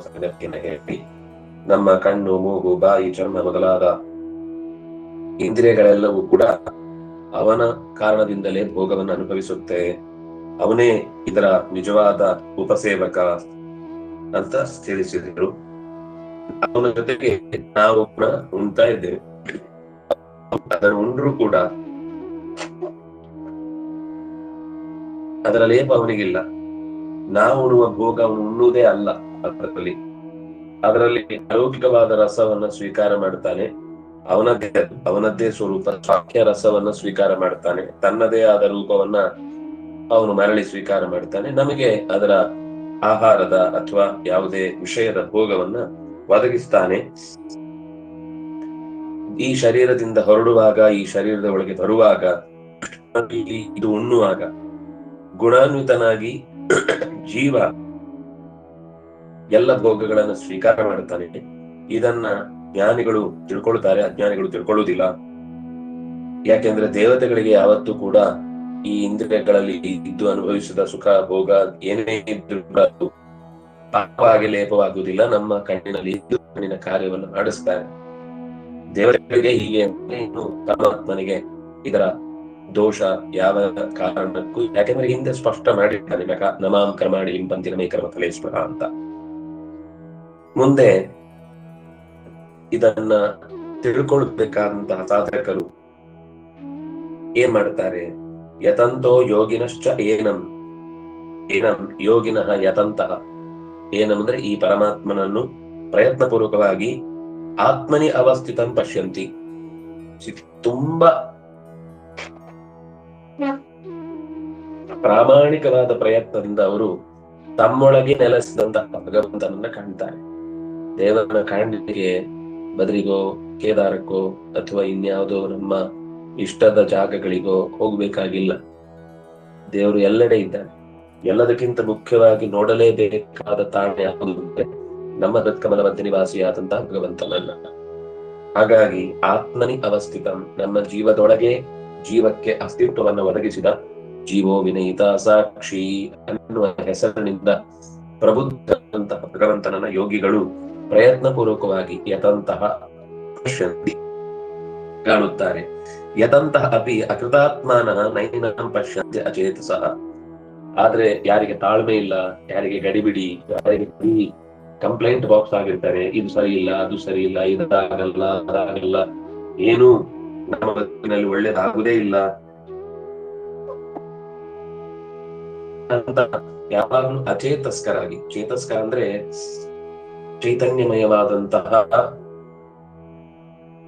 ಸಂಗತಿಯನ್ನು ಹೇಳಿ ನಮ್ಮ ಕಣ್ಣು, ಮೂಗು, ಬಾಯಿ, ಚರ್ಮ ಮೊದಲಾದ ಇಂದ್ರಿಯಗಳೆಲ್ಲವೂ ಕೂಡ ಅವನ ಕಾರಣದಿಂದಲೇ ಭೋಗವನ್ನು ಅನುಭವಿಸುತ್ತೆ. ಅವನೇ ಇದರ ನಿಜವಾದ ಉಪಸೇವಕ ಅಂತ ತಿಳಿಸಿದ್ರು. ಅವನ ಜೊತೆಗೆ ನಾವು ಕೂಡ ಉಣ್ತಾ ಇದ್ದೇವೆ. ಅದನ್ನು ಉಂಡ್ರೂ ಕೂಡ ಅದರ ಲೇಪ ಅವನಿಗಿಲ್ಲ. ನಾವು ಉಣ್ಣುವ ಭೋಗ ಅವನು ಉಣ್ಣುವುದೇ ಅಲ್ಲ. ಅದರಲ್ಲಿ ಅಲೌಕಿಕವಾದ ರಸವನ್ನ ಸ್ವೀಕಾರ ಮಾಡ್ತಾನೆ. ಅವನದ್ದೇ ಸ್ವರೂಪ ಸಾಕ್ಷ್ಯ ರಸವನ್ನ ಸ್ವೀಕಾರ ಮಾಡ್ತಾನೆ. ತನ್ನದೇ ಆದ ರೂಪವನ್ನ ಅವನು ಮರಳಿ ಸ್ವೀಕಾರ ಮಾಡ್ತಾನೆ. ನಮಗೆ ಅದರ ಆಹಾರದ ಅಥವಾ ಯಾವುದೇ ವಿಷಯದ ಭೋಗವನ್ನ ಒದಗಿಸ್ತಾನೆ. ಈ ಶರೀರದಿಂದ ಹೊರಡುವಾಗ, ಈ ಶರೀರದ ಒಳಗೆ ಬರುವಾಗ, ಇದು ಉಣ್ಣುವಾಗ ಗುಣಾನ್ವಿತನಾಗಿ ಜೀವ ಎಲ್ಲ ಭೋಗಗಳನ್ನು ಸ್ವೀಕಾರ ಮಾಡ್ತಾನೆ. ಇದನ್ನ ಜ್ಞಾನಿಗಳು ತಿಳ್ಕೊಳ್ತಾರೆ, ಅಜ್ಞಾನಿಗಳು ತಿಳ್ಕೊಳ್ಳುವುದಿಲ್ಲ. ಯಾಕೆಂದ್ರೆ ದೇವತೆಗಳಿಗೆ ಯಾವತ್ತೂ ಕೂಡ ಈ ಇಂದ್ರಿಯಗಳಲ್ಲಿ ಇದ್ದು ಅನುಭವಿಸಿದ ಸುಖ ಭೋಗ ಏನೇ ಇದ್ರೂ ಪಾಪವಾಗಿ ಲೇಪವಾಗುವುದಿಲ್ಲ. ನಮ್ಮ ಕಣ್ಣಿನಲ್ಲಿ ಇದ್ದು ಕಣ್ಣಿನ ಕಾರ್ಯವನ್ನು ಮಾಡಿಸ್ತಾರೆ. ದೇವತೆಗಳಿಗೆ ಹೀಗೆ ಪರಮಾತ್ಮನಿಗೆ ಇದರ ದೋಷ ಯಾವ ಕಾರಣಕ್ಕೂ, ಯಾಕೆಂದ್ರೆ ಹಿಂದೆ ಸ್ಪಷ್ಟ ಮಾಡಿರ್ತಾನೆ, ನಮಾಂ ಕರ್ಮಾಣಿ ಲಿಂಪಂತಿ ನಮೇ ಕರ್ಮ ಫಲೇಶ್ವರ ಅಂತ. ಮುಂದೆ ಇದನ್ನ ತಿಳ್ಕೊಳ್ಬೇಕಾದಂತಹ ಸಾಧಕರು ಏನ್ ಮಾಡ್ತಾರೆ? ಯತಂತೋ ಯೋಗಿನಶ್ಚ ಏನಂ ಯೋಗಿನಃ ಯತಂತಹ. ಏನಂ ಅಂದ್ರೆ ಈ ಪರಮಾತ್ಮನನ್ನು ಪ್ರಯತ್ನ ಪೂರ್ವಕವಾಗಿ ಆತ್ಮನಿ ಅವಸ್ಥಿತಂ ಪಶ್ಯಂತಿ. ತುಂಬಾ ಪ್ರಾಮಾಣಿಕವಾದ ಪ್ರಯತ್ನದಿಂದ ಅವರು ತಮ್ಮೊಳಗೆ ನೆಲೆಸಿದಂತಹ ಭಗವಂತನನ್ನ ಕಾಣ್ತಾರೆ. ದೇವರನ್ನ ಕಾಣಲಿಕ್ಕೆ ಬದರಿಗೋ ಕೇದಾರಕ್ಕೋ ಅಥವಾ ಇನ್ಯಾವುದೋ ನಮ್ಮ ಇಷ್ಟದ ಜಾಗಗಳಿಗೋ ಹೋಗ್ಬೇಕಾಗಿಲ್ಲ. ದೇವರು ಎಲ್ಲೆಡೆ ಇದ್ದಾನೆ. ಎಲ್ಲದಕ್ಕಿಂತ ಮುಖ್ಯವಾಗಿ ನೋಡಲೇಬೇಕಾದ ತಾಣ ಯಾವುದು ಅಂದ್ರೆ ನಮ್ಮ ಹೃತ್ಕಮಲ ಮಧ್ಯ ನಿವಾಸಿಯಾದಂತಹ ಭಗವಂತನನ್ನ. ಹಾಗಾಗಿ ಆತ್ಮನಿ ಅವಸ್ಥಿತಂ, ನಮ್ಮ ಜೀವದೊಳಗೆ ಜೀವಕ್ಕೆ ಅಸ್ತಿತ್ವವನ್ನು ಒದಗಿಸಿದ ಜೀವೋ ವಿನಯಿತ ಸಾಕ್ಷಿ ಅನ್ನುವ ಹೆಸರಿನಿಂದ ಪ್ರಬುದ್ಧಂತಹ ಭಗವಂತನನ್ನ ಯೋಗಿಗಳು ಪ್ರಯತ್ನ ಪೂರ್ವಕವಾಗಿ ಯತಂತಹ ಪಶ್ಯಂತಿ ಕಾಣುತ್ತಾರೆ. ಯತಂತಹ ಅಪಿ ಅಕೃತಾತ್ಮಾನಃ ನೈನಂ ಪಶ್ಯಂತಿ ಅಚೇತಸಃ. ಆದ್ರೆ ಯಾರಿಗೆ ತಾಳ್ಮೆ ಇಲ್ಲ, ಯಾರಿಗೆ ಗಡಿಬಿಡಿ, ಯಾರಿಗೆ ಕಂಪ್ಲೇಂಟ್ ಬಾಕ್ಸ್ ಆಗಿರ್ತಾರೆ, ಇದು ಸರಿ ಇಲ್ಲ, ಅದು ಸರಿ ಇಲ್ಲ, ಇದಾಗಲ್ಲ, ಅದಾಗಲ್ಲ, ಏನು ನಮ್ಮ ಬದುಕಿನಲ್ಲಿ ಒಳ್ಳೇದಾಗುದೇ ಇಲ್ಲ ಅಂತ ಯಾವಾಗಲೂ ಅಚೇತಸ್ಕರಾಗಿ, ಚೇತಸ್ಕರ ಅಂದ್ರೆ ಚೈತನ್ಯಮಯವಾದಂತಹ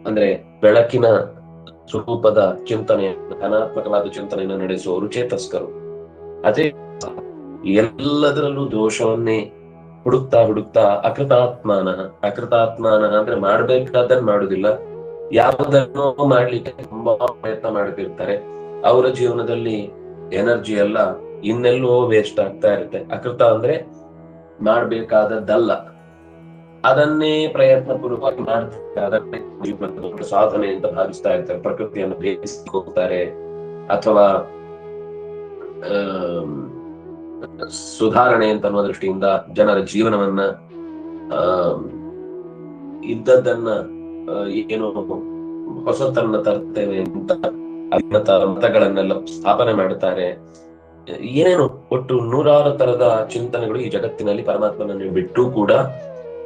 ಅಂದ್ರೆ ಬೆಳಕಿನ ಸ್ವರೂಪದ ಚಿಂತನೆ, ಧನಾತ್ಮಕವಾದ ಚಿಂತನೆಯನ್ನು ನಡೆಸುವವರು ಚೇತಸ್ಕರು. ಅದೇ ಎಲ್ಲದರಲ್ಲೂ ದೋಷವನ್ನೇ ಹುಡುಕ್ತಾ ಅಕೃತಾತ್ಮಾನ ಅಂದ್ರೆ ಮಾಡ್ಬೇಕಾದನ್ನ ಮಾಡುದಿಲ್ಲ, ಯಾವುದನ್ನೋ ಮಾಡ್ಲಿಕ್ಕೆ ತುಂಬಾ ಪ್ರಯತ್ನ ಮಾಡ್ತಿರ್ತಾರೆ. ಅವರ ಜೀವನದಲ್ಲಿ ಎನರ್ಜಿ ಎಲ್ಲ ಇನ್ನೆಲ್ಲೋ ವೇಸ್ಟ್ ಆಗ್ತಾ ಇರುತ್ತೆ. ಅಕೃತ ಅಂದ್ರೆ ಮಾಡ್ಬೇಕಾದದ್ದಲ್ಲ, ಅದನ್ನೇ ಪ್ರಯತ್ನ ಪೂರ್ವಕವಾಗಿ ಮಾಡ್ತಾರೆ, ಅದನ್ನೇ ಜೀವನದ ಸಾಧನೆ ಅಂತ ಭಾವಿಸ್ತಾ ಇರ್ತಾರೆ. ಪ್ರಕೃತಿಯನ್ನು ಭೇದಿಸಿ ಹೋಗ್ತಾರೆ ಅಥವಾ ಸುಧಾರಣೆ ಅಂತ ಅನ್ನುವ ದೃಷ್ಟಿಯಿಂದ ಜನರ ಜೀವನವನ್ನ ಇದ್ದದ್ದನ್ನ ಏನು ಹೊಸತನ್ನ ತರ್ತೇವೆ ಅಂತ ಮತಗಳನ್ನೆಲ್ಲ ಸ್ಥಾಪನೆ ಮಾಡುತ್ತಾರೆ. ಏನೇನು ಒಟ್ಟು ನೂರಾರು ತರದ ಚಿಂತನೆಗಳು ಈ ಜಗತ್ತಿನಲ್ಲಿ ಪರಮಾತ್ಮನನ್ನು ಬಿಟ್ಟು ಕೂಡ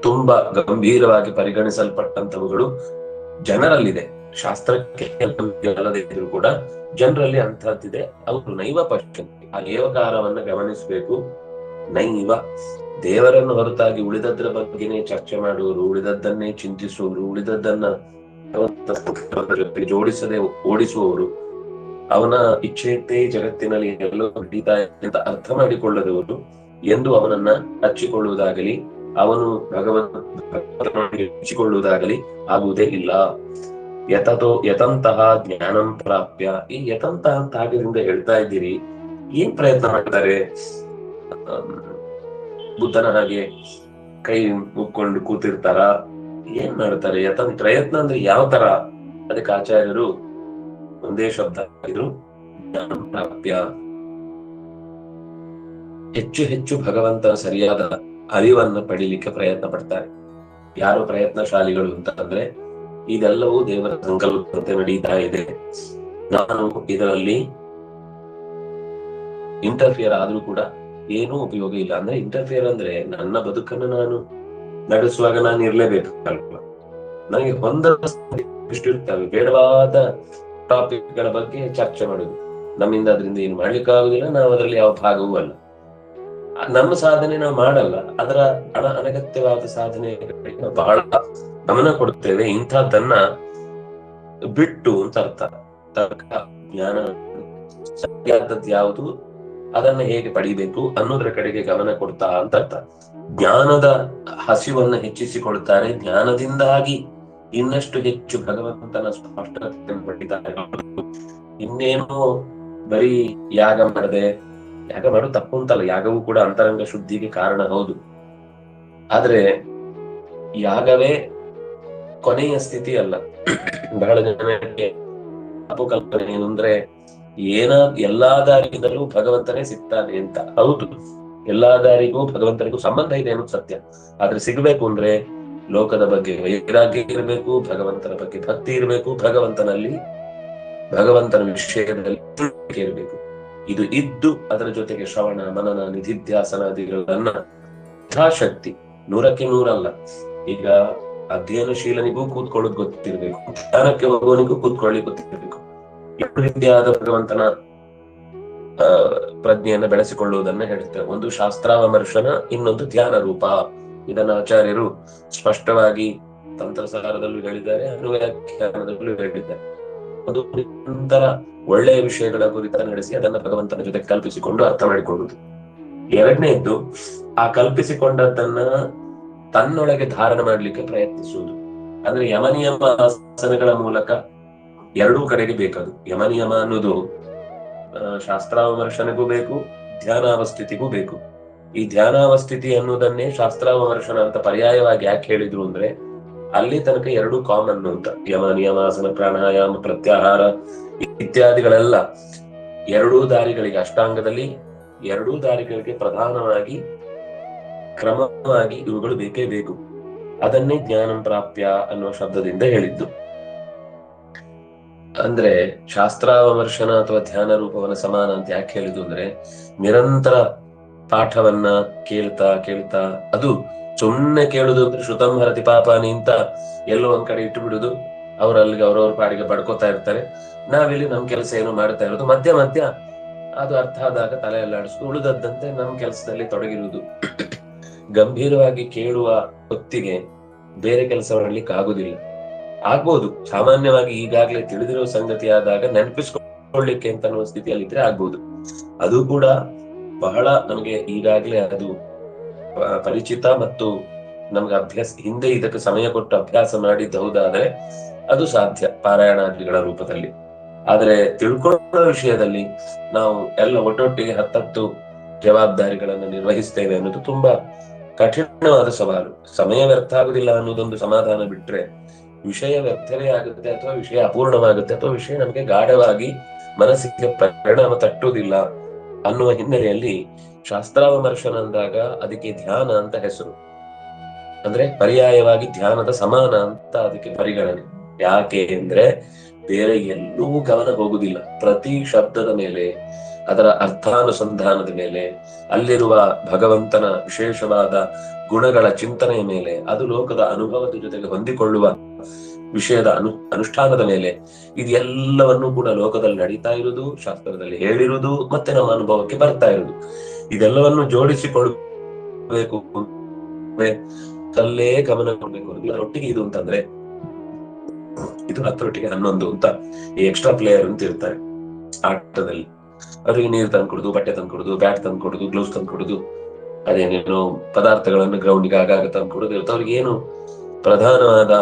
ತುಂಬಾ ಗಂಭೀರವಾಗಿ ಪರಿಗಣಿಸಲ್ಪಟ್ಟಂತವುಗಳು ಜನರಲ್ಲಿದೆ. ಶಾಸ್ತ್ರಕ್ಕೆ ಅಲ್ಲದೆ ಇದ್ರೂ ಕೂಡ ಜನರಲ್ಲಿ ಅಂತಹದ್ದಿದೆ. ಅವರು ನೈವ ಪಶ್ಯಂತಿ, ಆ ಏವಕಾರವನ್ನ ಗಮನಿಸಬೇಕು. ನೈವ ದೇವರನ್ನು ಹೊರತಾಗಿ ಉಳಿದದ್ರ ಬಗ್ಗೆನೇ ಚರ್ಚೆ ಮಾಡುವವರು, ಉಳಿದದ್ದನ್ನೇ ಚಿಂತಿಸುವವರು, ಉಳಿದದ್ದನ್ನ ಜೊತೆಗೆ ಜೋಡಿಸದೆ ಓಡಿಸುವವರು, ಅವನ ಇಚ್ಛೆಯಂತೆ ಜಗತ್ತಿನಲ್ಲಿ ಎಲ್ಲೋ ನಡೀತಾ ಅಂತ ಅರ್ಥ ಮಾಡಿಕೊಳ್ಳದವರು ಎಂದು ಅವನನ್ನ ಹಚ್ಚಿಕೊಳ್ಳುವುದಾಗಲಿ ಅವನು ಹಚ್ಚಿಕೊಳ್ಳುವುದಾಗಲಿ ಆಗುವುದೇ ಇಲ್ಲ. ಯತಂತಹ ಜ್ಞಾನಂ ಪ್ರಾಪ್ಯ. ಈ ಯತಂತಹ ಅಂತ ಆಗಿದ್ರಿಂದ ಹೇಳ್ತಾ ಇದ್ದೀರಿ, ಏನ್ ಪ್ರಯತ್ನ ಮಾಡ್ತಾರೆ? ಬುದ್ಧನ ಹಾಗೆ ಕೈ ಮುಕ್ಕೊಂಡು ಕೂತಿರ್ತಾರ? ಏನ್ ಮಾಡ್ತಾರೆ? ಪ್ರಯತ್ನ ಅಂದ್ರೆ ಯಾವ ತರ? ಅದಕ್ಕೆ ಆಚಾರ್ಯರು ಒಂದೇ ಶಬ್ದ ಇದ್ರು, ಜ್ಞಾನಂ ಪ್ರಾಪ್ಯ. ಹೆಚ್ಚು ಹೆಚ್ಚು ಭಗವಂತನ ಸರಿಯಾದ ಅರಿವನ್ನ ಪಡಿಲಿಕ್ಕೆ ಪ್ರಯತ್ನ ಪಡ್ತಾರೆ. ಯಾರು ಪ್ರಯತ್ನಶಾಲಿಗಳು ಅಂತಂದ್ರೆ, ಇದೆಲ್ಲವೂ ದೇವರ ಸಂಕಲ್ಪದಂತೆ ನಡೀತಾ ಇದೆ, ನಾನು ಇದರಲ್ಲಿ ಇಂಟರ್ಫಿಯರ್ ಆದ್ರೂ ಕೂಡ ಏನೂ ಉಪಯೋಗ ಇಲ್ಲ. ಅಂದ್ರೆ ಇಂಟರ್ಫಿಯರ್ ಅಂದ್ರೆ ನನ್ನ ಬದುಕನ್ನು ನಾನು ನಡೆಸುವಾಗ ನಾನು ಇರ್ಲೇಬೇಕಲ್ವ, ನನಗೆ ಹೊಂದಿರ್ತವೆ ಬೇಡವಾದ ಟಾಪಿಕ್ ಗಳ ಬಗ್ಗೆ ಚರ್ಚೆ ಮಾಡುದು, ನಮ್ಮಿಂದ ಅದರಿಂದ ಏನು ಮಾಡ್ಲಿಕ್ಕೆ ಆಗುದಿಲ್ಲ, ನಾವು ಅದರಲ್ಲಿ ಯಾವ ಭಾಗವೂ ಅಲ್ಲ. ನಮ್ಮ ಸಾಧನೆ ನಾವು ಮಾಡಲ್ಲ, ಅದರ ಅನಗತ್ಯವಾದ ಸಾಧನೆ ಬಹಳ ಗಮನ ಕೊಡ್ತೇವೆ. ಇಂಥದ್ದನ್ನ ಬಿಟ್ಟು ಅಂತ ಅರ್ಥ. ತರ್ಕ, ಜ್ಞಾನ, ಸತ್ಯಾದದ್ದು ಯಾವುದು, ಅದನ್ನ ಹೇಗೆ ಪಡಿಬೇಕು ಅನ್ನೋದ್ರ ಕಡೆಗೆ ಗಮನ ಕೊಡ್ತಾ ಅಂತ ಅರ್ಥ. ಜ್ಞಾನದ ಹಸಿವನ್ನ ಹೆಚ್ಚಿಸಿಕೊಳ್ತಾರೆ, ಜ್ಞಾನದಿಂದಾಗಿ ಇನ್ನಷ್ಟು ಹೆಚ್ಚು ಭಗವಂತನ ಸ್ಪಷ್ಟತೆಯನ್ನು ಪಡಿತಾರೆ. ಇನ್ನೇನು ಬರೀ ಯಾಗ ಮಾಡದೆ, ಯಾಗ ಮಾಡೋದು ತಪ್ಪು ಅಂತಲ್ಲ, ಯಾಗವೂ ಕೂಡ ಅಂತರಂಗ ಶುದ್ಧಿಗೆ ಕಾರಣ, ಹೌದು. ಆದ್ರೆ ಯಾಗವೇ ಕೊನೆಯ ಸ್ಥಿತಿ ಅಲ್ಲ. ಬಹಳ ಜನಕ್ಕೆ ಅಪಕಲ್ಪನೆ ಏನು ಅಂದ್ರೆ, ಎಲ್ಲಾ ದಾರಿಯಿಂದಲೂ ಭಗವಂತನೇ ಸಿಗ್ತಾನೆ ಅಂತ. ಹೌದು, ಎಲ್ಲಾ ದಾರಿಗೂ ಭಗವಂತನಿಗೂ ಸಂಬಂಧ ಇದೆ ಅನ್ನೋದು ಸತ್ಯ. ಆದ್ರೆ ಸಿಗ್ಬೇಕು ಅಂದ್ರೆ ಲೋಕದ ಬಗ್ಗೆ ವೈರಾಗ್ಯ ಇರಬೇಕು, ಭಗವಂತನ ಬಗ್ಗೆ ಭಕ್ತಿ ಇರಬೇಕು, ಭಗವಂತನ ವಿಷಯದಲ್ಲಿ ಇರಬೇಕು. ಇದು ಇದ್ದು ಅದರ ಜೊತೆಗೆ ಶ್ರವಣ, ಮನನ, ನಿಧಿಧ್ಯಾಸನಾದಿಗಳನ್ನ ಯಥಾಶಕ್ತಿ 100ಕ್ಕೆ 100 ಅಲ್ಲ. ಈಗ ಅಧ್ಯಯನಶೀಲನಿಗೂ ಕೂತ್ಕೊಳ್ಳೋದು ಗೊತ್ತಿರ್ಬೇಕು, ಜ್ಞಾನಕ್ಕೆ ಹೋಗೋನಿಗೂ ಕೂತ್ಕೊಳ್ಳಿ ಗೊತ್ತಿರ್ಬೇಕು. ಎರಡು ರೀತಿಯಾದ ಭಗವಂತನ ಪ್ರಜ್ಞೆಯನ್ನ ಬೆಳೆಸಿಕೊಳ್ಳುವುದನ್ನ ಹೇಳುತ್ತೆ. ಒಂದು ಶಾಸ್ತ್ರಾವಮರ್ಶನ, ಇನ್ನೊಂದು ಧ್ಯಾನ ರೂಪ. ಇದನ್ನ ಆಚಾರ್ಯರು ಸ್ಪಷ್ಟವಾಗಿ ತಂತ್ರಸಾರದಲ್ಲೂ ಹೇಳಿದ್ದಾರೆ, ಅನುವ್ಯಾಖ್ಯಾನದಲ್ಲೂ ಹೇಳಿದ್ದಾರೆ. ಒಂದು ನಿರಂತರ ಒಳ್ಳೆಯ ವಿಷಯಗಳ ಕುರಿತ ನಡೆಸಿ ಅದನ್ನ ಭಗವಂತನ ಜೊತೆ ಕಲ್ಪಿಸಿಕೊಂಡು ಅರ್ಥ ಮಾಡಿಕೊಳ್ಳುವುದು. ಎರಡನೇದ್ದು, ಆ ಕಲ್ಪಿಸಿಕೊಂಡದ್ದನ್ನ ತನ್ನೊಳಗೆ ಧಾರಣ ಮಾಡ್ಲಿಕ್ಕೆ ಪ್ರಯತ್ನಿಸುವುದು. ಅಂದ್ರೆ ಯಮನಿಯಮ ಆಸನಗಳ ಮೂಲಕ ಎರಡೂ ಕಡೆಗೆ ಬೇಕದು. ಯಮನಿಯಮ ಅನ್ನೋದು ಶಾಸ್ತ್ರಾವಮರ್ಶನಗೂ ಬೇಕು, ಧ್ಯಾನಾವಸ್ಥಿತಿಗೂ ಬೇಕು. ಈ ಧ್ಯಾನಾವಸ್ಥಿತಿ ಅನ್ನೋದನ್ನೇ ಶಾಸ್ತ್ರಾವಮರ್ಶನ ಅಂತ ಪರ್ಯಾಯವಾಗಿ ಯಾಕೆ ಹೇಳಿದ್ರು ಅಂದ್ರೆ, ಅಲ್ಲಿ ತನಕ ಎರಡು ಕಾಮನ್ ಅಂತ. ಯಮ, ನಿಯಮಾಸನ, ಪ್ರಾಣಾಯಾಮ, ಪ್ರತ್ಯಾಹಾರ ಇತ್ಯಾದಿಗಳೆಲ್ಲ ಎರಡೂ ದಾರಿಗಳಿಗೆ, ಅಷ್ಟಾಂಗದಲ್ಲಿ ಎರಡೂ ದಾರಿಗಳಿಗೆ ಪ್ರಧಾನವಾಗಿ ಕ್ರಮವಾಗಿ ಇವುಗಳು ಬೇಕೇ ಬೇಕು. ಅದನ್ನೇ ಜ್ಞಾನಂ ಪ್ರಾಪ್ಯ ಅನ್ನುವ ಶಬ್ದದಿಂದ ಹೇಳಿದ್ದು. ಅಂದ್ರೆ ಶಾಸ್ತ್ರಾವಮರ್ಶನ ಅಥವಾ ಧ್ಯಾನ ರೂಪವನ್ನ ಸಮಾನ ಅಂತ ಯಾಕೆ ಹೇಳಿದ್ದು ಅಂದ್ರೆ, ನಿರಂತರ ಪಾಠವನ್ನ ಕೇಳ್ತಾ ಅದು ಸುಮ್ಮನೆ ಕೇಳುದು ಅಂದ್ರೆ ಶ್ರುತಂ ಹರತಿ ಪಾಪಾನಿ ಅಂತ ಎಲ್ಲೋ ಒಂದ್ ಕಡೆ ಇಟ್ಟು ಬಿಡುದು, ಅವ್ರಲ್ಲಿಗೆ ಅವ್ರವ್ರ ಪಾಡಿಗೆ ಪಡ್ಕೋತಾ ಇರ್ತಾರೆ. ನಾವಿಲ್ಲಿ ನಮ್ ಕೆಲಸ ಏನೋ ಮಾಡ್ತಾ ಇರೋದು, ಮಧ್ಯ ಅದು ಅರ್ಥ ಆದಾಗ ತಲೆ ಅಲ್ಲಾಡಿಸ್ದು ಉಳಿದದ್ದಂತೆ ನಮ್ ಕೆಲಸದಲ್ಲಿ ತೊಡಗಿರುವುದು. ಗಂಭೀರವಾಗಿ ಕೇಳುವ ಹೊತ್ತಿಗೆ ಬೇರೆ ಕೆಲಸ ಮಾಡ್ಲಿಕ್ಕೆ ಆಗುದಿಲ್ಲ. ಆಗ್ಬೋದು, ಸಾಮಾನ್ಯವಾಗಿ ಈಗಾಗ್ಲೇ ತಿಳಿದಿರೋ ಸಂಗತಿ ಆದಾಗ ನೆನಪಿಸ್ಕೊಳ್ಳಿಕ್ಕೆ ಅಂತ ಅನ್ನೋ ಸ್ಥಿತಿಯಲ್ಲಿ ಇದ್ರೆ ಆಗ್ಬೋದು. ಅದು ಕೂಡ ಬಹಳ ನಮಗೆ ಈಗಾಗ್ಲೇ ಅದು ಪರಿಚಿತ ಮತ್ತು ನಮ್ಗೆ ಅಭ್ಯಾಸ, ಹಿಂದೆ ಇದಕ್ಕೆ ಸಮಯ ಕೊಟ್ಟು ಅಭ್ಯಾಸ ಮಾಡಿದ್ದು ಹೌದಾದ್ರೆ ಅದು ಸಾಧ್ಯ ಪಾರಾಯಣಾದಿಗಳ ರೂಪದಲ್ಲಿ. ಆದ್ರೆ ತಿಳ್ಕೊಳ್ಳೋ ವಿಷಯದಲ್ಲಿ ನಾವು ಎಲ್ಲ ಒಟ್ಟೊಟ್ಟಿಗೆ 10 ಜವಾಬ್ದಾರಿಗಳನ್ನು ನಿರ್ವಹಿಸ್ತೇವೆ ಅನ್ನೋದು ತುಂಬಾ ಕಠಿಣವಾದ ಸವಾಲು. ಸಮಯ ವ್ಯರ್ಥ ಆಗುದಿಲ್ಲ ಅನ್ನೋದೊಂದು ಸಮಾಧಾನ ಬಿಟ್ರೆ, ವಿಷಯ ವ್ಯರ್ಥವೇ ಆಗುತ್ತೆ ಅಥವಾ ವಿಷಯ ಅಪೂರ್ಣವಾಗುತ್ತೆ ಅಥವಾ ವಿಷಯ ನಮಗೆ ಗಾಢವಾಗಿ ಮನಸ್ಸಿಗೆ ಪರಿಣಾಮ ತಟ್ಟುವುದಿಲ್ಲ ಅನ್ನುವ ಹಿನ್ನೆಲೆಯಲ್ಲಿ ಶಾಸ್ತ್ರಾವಮರ್ಶನ ಅಂದಾಗ ಅದಕ್ಕೆ ಧ್ಯಾನ ಅಂತ ಹೆಸರು. ಅಂದ್ರೆ ಪರ್ಯಾಯವಾಗಿ ಧ್ಯಾನದ ಸಮಾನ ಅಂತ ಅದಕ್ಕೆ ಪರಿಗಣನೆ. ಯಾಕೆ ಅಂದ್ರೆ ಬೇರೆ ಎಲ್ಲೂ ಗಮನ ಹೋಗುದಿಲ್ಲ. ಪ್ರತಿ ಶಬ್ದದ ಮೇಲೆ, ಅದರ ಅರ್ಥಾನುಸಂಧಾನದ ಮೇಲೆ, ಅಲ್ಲಿರುವ ಭಗವಂತನ ವಿಶೇಷವಾದ ಗುಣಗಳ ಚಿಂತನೆಯ ಮೇಲೆ, ಅದು ಲೋಕದ ಅನುಭವದ ಜೊತೆಗೆ ಹೊಂದಿಕೊಳ್ಳುವ ವಿಷಯದ ಅನುಷ್ಠಾನದ ಮೇಲೆ, ಇದೆಲ್ಲವನ್ನೂ ಕೂಡ ಲೋಕದಲ್ಲಿ ನಡೀತಾ ಇರುವುದು, ಶಾಸ್ತ್ರದಲ್ಲಿ ಹೇಳಿರುವುದು, ಮತ್ತೆ ನಮ್ಮ ಅನುಭವಕ್ಕೆ ಬರ್ತಾ ಇರುವುದು. ಇದೆಲ್ಲವನ್ನು ಜೋಡಿಸಿಕೊಳ್ಬೇಕು, ಅಲ್ಲೇ ಗಮನ ಕೊಡ್ಬೇಕು. ಒಟ್ಟಿಗೆ ಇದು ಅಂತಂದ್ರೆ ಇದು 10 11 ಅಂತ ಈ ಎಕ್ಸ್ಟ್ರಾ ಪ್ಲೇಯರ್ ಅಂತ ಇರ್ತಾರೆ ಆಟದಲ್ಲಿ. ಅವ್ರಿಗೆ ನೀರು ತಂದ್ಕೊಡುದು, ಬಟ್ಟೆ ತಂದ್ಕೊಡುದು, ಬ್ಯಾಟ್ ತಂದ್ಕೊಡುದು, ಗ್ಲೌಸ್ ತಂದ್ಕೊಡುದು, ಅದೇನೇನೋ ಪದಾರ್ಥಗಳನ್ನು ಗ್ರೌಂಡ್ಗೆ ಆಗಾಗ ತಂದ್ಕೊಡುದು ಇರುತ್ತೆ. ಅವ್ರಿಗೆ ಏನು ಪ್ರಧಾನವಾದ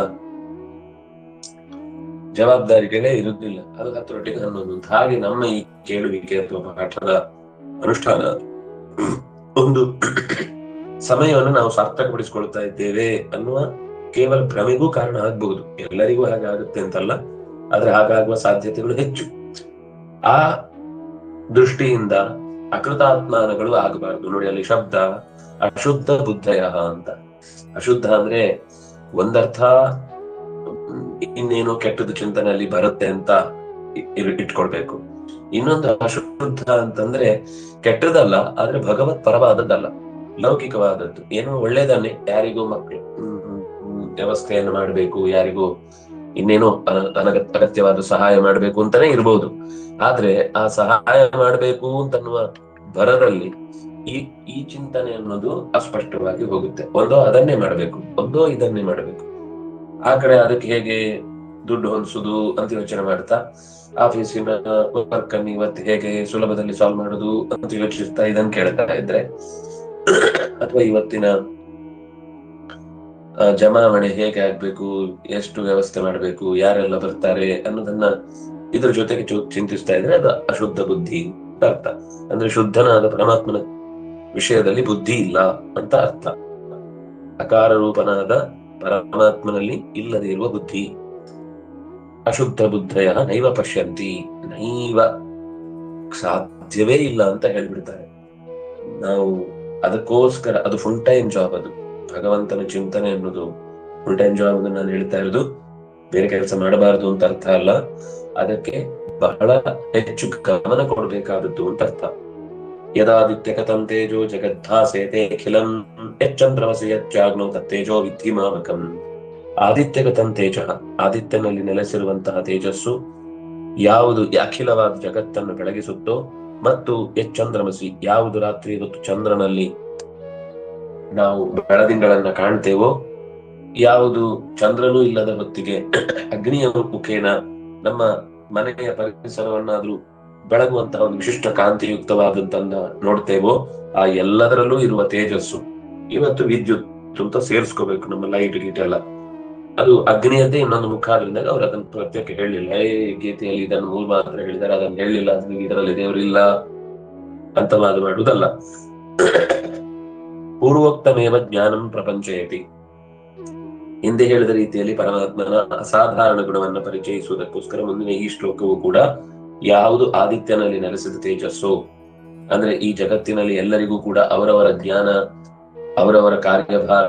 ಜವಾಬ್ದಾರಿಗಳೇ ಇರುವುದಿಲ್ಲ. ಅದು 10 11 ಹಾಗೆ ನಮ್ಮ ಈ ಕೇಳುವಿಕೆ ಅಥವಾ ಪಾಠದ ಅನುಷ್ಠಾನ ಒಂದು ಸಮಯವನ್ನು ನಾವು ಸಾರ್ಥಕಪಡಿಸಿಕೊಳ್ತಾ ಇದ್ದೇವೆ ಅನ್ನುವ ಕೇವಲ ಭ್ರಮೆಗೂ ಕಾರಣ ಆಗ್ಬಹುದು. ಎಲ್ಲರಿಗೂ ಹಾಗಾಗುತ್ತೆ ಅಂತಲ್ಲ, ಆದ್ರೆ ಹಾಗಾಗುವ ಸಾಧ್ಯತೆಗಳು ಹೆಚ್ಚು. ಆ ದೃಷ್ಟಿಯಿಂದ ಅಕೃತಾತ್ಮಾನಗಳು ಆಗಬಾರದು. ನೋಡಿ, ಅಲ್ಲಿ ಶಬ್ದ ಅಶುದ್ಧ ಬುದ್ಧಯ ಅಂತ. ಅಶುದ್ಧ ಅಂದ್ರೆ ಒಂದರ್ಥ ಇನ್ನೇನು ಕೆಟ್ಟದ್ದು ಚಿಂತನೆಯಲ್ಲಿ ಬರುತ್ತೆ ಅಂತ ಇಟ್ಕೊಳ್ಬೇಕು. ಇನ್ನೊಂದು ಅಶುದ್ಧ ಅಂತಂದ್ರೆ ಕೆಟ್ಟದಲ್ಲ, ಆದ್ರೆ ಭಗವತ್ ಪರವಾದದ್ದಲ್ಲ, ಲೌಕಿಕವಾದದ್ದು. ಏನೋ ಒಳ್ಳೇದನ್ನೇ, ಯಾರಿಗೂ ಮಕ್ಕಳು ವ್ಯವಸ್ಥೆಯನ್ನು ಮಾಡಬೇಕು, ಯಾರಿಗೂ ಇನ್ನೇನೋ ಅಗತ್ಯವಾದ ಸಹಾಯ ಮಾಡಬೇಕು ಅಂತಾನೆ ಇರ್ಬೋದು. ಆದ್ರೆ ಆ ಸಹಾಯ ಮಾಡಬೇಕು ಅಂತನ್ನುವ ಭರದಲ್ಲಿ ಈ ಚಿಂತನೆ ಅನ್ನೋದು ಅಸ್ಪಷ್ಟವಾಗಿ ಹೋಗುತ್ತೆ. ಒಂದೋ ಅದನ್ನೇ ಮಾಡಬೇಕು, ಒಂದೋ ಇದನ್ನೇ ಮಾಡಬೇಕು. ಆ ಕಡೆ ಅದಕ್ಕೆ ಹೇಗೆ ದುಡ್ಡು ಹೊಂದಿಸುದು ಅಂತ ಯೋಚನೆ ಮಾಡ್ತಾ, ಆಫೀಸಿನ ವರ್ಕ್ ಅನ್ನು ಇವತ್ತು ಹೇಗೆ ಸುಲಭದಲ್ಲಿ ಸಾಲ್ವ್ ಮಾಡುದು ಅಂತ ಯೋಚಿಸ್ತಾ ಇದನ್ನು ಕೇಳ್ತಾ ಇದ್ರೆ, ಅಥವಾ ಇವತ್ತಿನ ಜಮಾವಣೆ ಹೇಗೆ ಆಗ್ಬೇಕು, ಎಷ್ಟು ವ್ಯವಸ್ಥೆ ಮಾಡ್ಬೇಕು, ಯಾರೆಲ್ಲ ಬರ್ತಾರೆ ಅನ್ನೋದನ್ನ ಇದ್ರ ಜೊತೆಗೆ ಚಿಂತಿಸ್ತಾ ಇದ್ರೆ ಅದು ಅಶುದ್ಧ ಬುದ್ಧಿ ಅಂತ ಅರ್ಥ. ಅಂದ್ರೆ ಶುದ್ಧನಾದ ಪರಮಾತ್ಮನ ವಿಷಯದಲ್ಲಿ ಬುದ್ಧಿ ಇಲ್ಲ ಅಂತ ಅರ್ಥ. ಅಕಾರ ರೂಪನಾದ ಪರಮಾತ್ಮನಲ್ಲಿ ಇಲ್ಲದೆ ಇರುವ ಬುದ್ಧಿ. ಅಶುದ್ಧ ಬುದ್ಧಯ ನೈವ ಪಶ್ಯಂತಿ, ನೈವ ಸಾಧ್ಯವೇ ಇಲ್ಲ ಅಂತ ಹೇಳ್ಬಿಡ್ತಾರೆ. ನಾವು ಅದಕ್ಕೋಸ್ಕರ ಅದು ಫುಲ್ ಟೈಮ್ ಜಾಬ್. ಅದು ಭಗವಂತನ ಚಿಂತನೆ ಅನ್ನೋದು ಫುಲ್ ಟೈಮ್ ಜಾಬ್. ನಾನು ಹೇಳ್ತಾ ಇರೋದು ಬೇರೆ ಕೆಲಸ ಮಾಡಬಾರದು ಅಂತ ಅರ್ಥ ಅಲ್ಲ, ಅದಕ್ಕೆ ಬಹಳ ಹೆಚ್ಚು ಗಮನ ಕೊಡಬೇಕಾದದ್ದು ಅಂತ ಅರ್ಥ. ಯದಾದಿತ್ಯ ಕಥಂ ತೇಜೋ ಜಗದ್ಧಾಸೇತೆ ಅಖಿಲಂ ಯಚ್ಚಂದ್ರಮಸಿ ಯಚ್ಚಾಗ್ನೋ ತತ್ತೇಜೋ ವಿದ್ಧಿಮಾಮಕಂ. ಆದಿತ್ಯ ಕಥಂ ತೇಜ, ಆದಿತ್ಯನಲ್ಲಿ ನೆಲೆಸಿರುವಂತಹ ತೇಜಸ್ಸು ಯಾವುದು ಅಖಿಲವಾದ ಜಗತ್ತನ್ನು ಬೆಳಗಿಸುತ್ತೋ, ಮತ್ತು ಯಚ್ಚಂದ್ರಮಸಿ, ಯಾವುದು ರಾತ್ರಿ ಹೊತ್ತು ಚಂದ್ರನಲ್ಲಿ ನಾವು ಬೆಳದಿಂಗಳನ್ನ ಕಾಣ್ತೇವೋ, ಯಾವುದು ಚಂದ್ರನೂ ಇಲ್ಲದ ಹೊತ್ತಿಗೆ ಅಗ್ನಿಯ ಮುಖೇನ ನಮ್ಮ ಮನೆಯ ಪರಿಸರವನ್ನಾದ್ರೂ ಬೆಳಗುವಂತಹ ಒಂದು ವಿಶಿಷ್ಟ ಕಾಂತಿಯುಕ್ತವಾದಂತನ್ನ ನೋಡ್ತೇವೋ, ಆ ಎಲ್ಲದರಲ್ಲೂ ಇರುವ ತೇಜಸ್ಸು ಇವತ್ತು ವಿದ್ಯುತ್ ಅಂತ ಸೇರಿಸ್ಕೋಬೇಕು. ನಮ್ಮ ಲೈಟ್ ಗೀಟ್ ಎಲ್ಲ ಅದು ಅಗ್ನಿಯದ್ದೇ ಇನ್ನೊಂದು ಮುಖ ಆದ್ರಿಂದಾಗ ಅವ್ರು ಅದನ್ನು ಪ್ರತ್ಯೇಕ ಹೇಳಿಲ್ಲ. ಗೀತೆಯಲ್ಲಿ ಇದನ್ನು 3 ಮಾತ್ರ ಹೇಳಿದ್ದಾರೆ, ಅದನ್ನು ಹೇಳಿಲ್ಲ, ಇದರಲ್ಲಿ ದೇವರಿಲ್ಲ ಅಂತವಾದ ಮಾಡುವುದಲ್ಲ. ಪೂರ್ವೋಕ್ತಮೇವ ಜ್ಞಾನಂ ಪ್ರಪಂಚಯತಿ, ಹಿಂದೆ ಹೇಳಿದ ರೀತಿಯಲ್ಲಿ ಪರಮಾತ್ಮನ ಅಸಾಧಾರಣ ಗುಣವನ್ನು ಪರಿಚಯಿಸುವುದಕ್ಕೋಸ್ಕರ ಮುಂದಿನ ಈ ಶ್ಲೋಕವು ಕೂಡ ಯಾವುದು ಆದಿತ್ಯನಲ್ಲಿ ನೆಲೆಸಿದ ತೇಜಸ್ಸು, ಅಂದ್ರೆ ಈ ಜಗತ್ತಿನಲ್ಲಿ ಎಲ್ಲರಿಗೂ ಕೂಡ ಅವರವರ ಜ್ಞಾನ, ಅವರವರ ಕಾರ್ಯಭಾರ,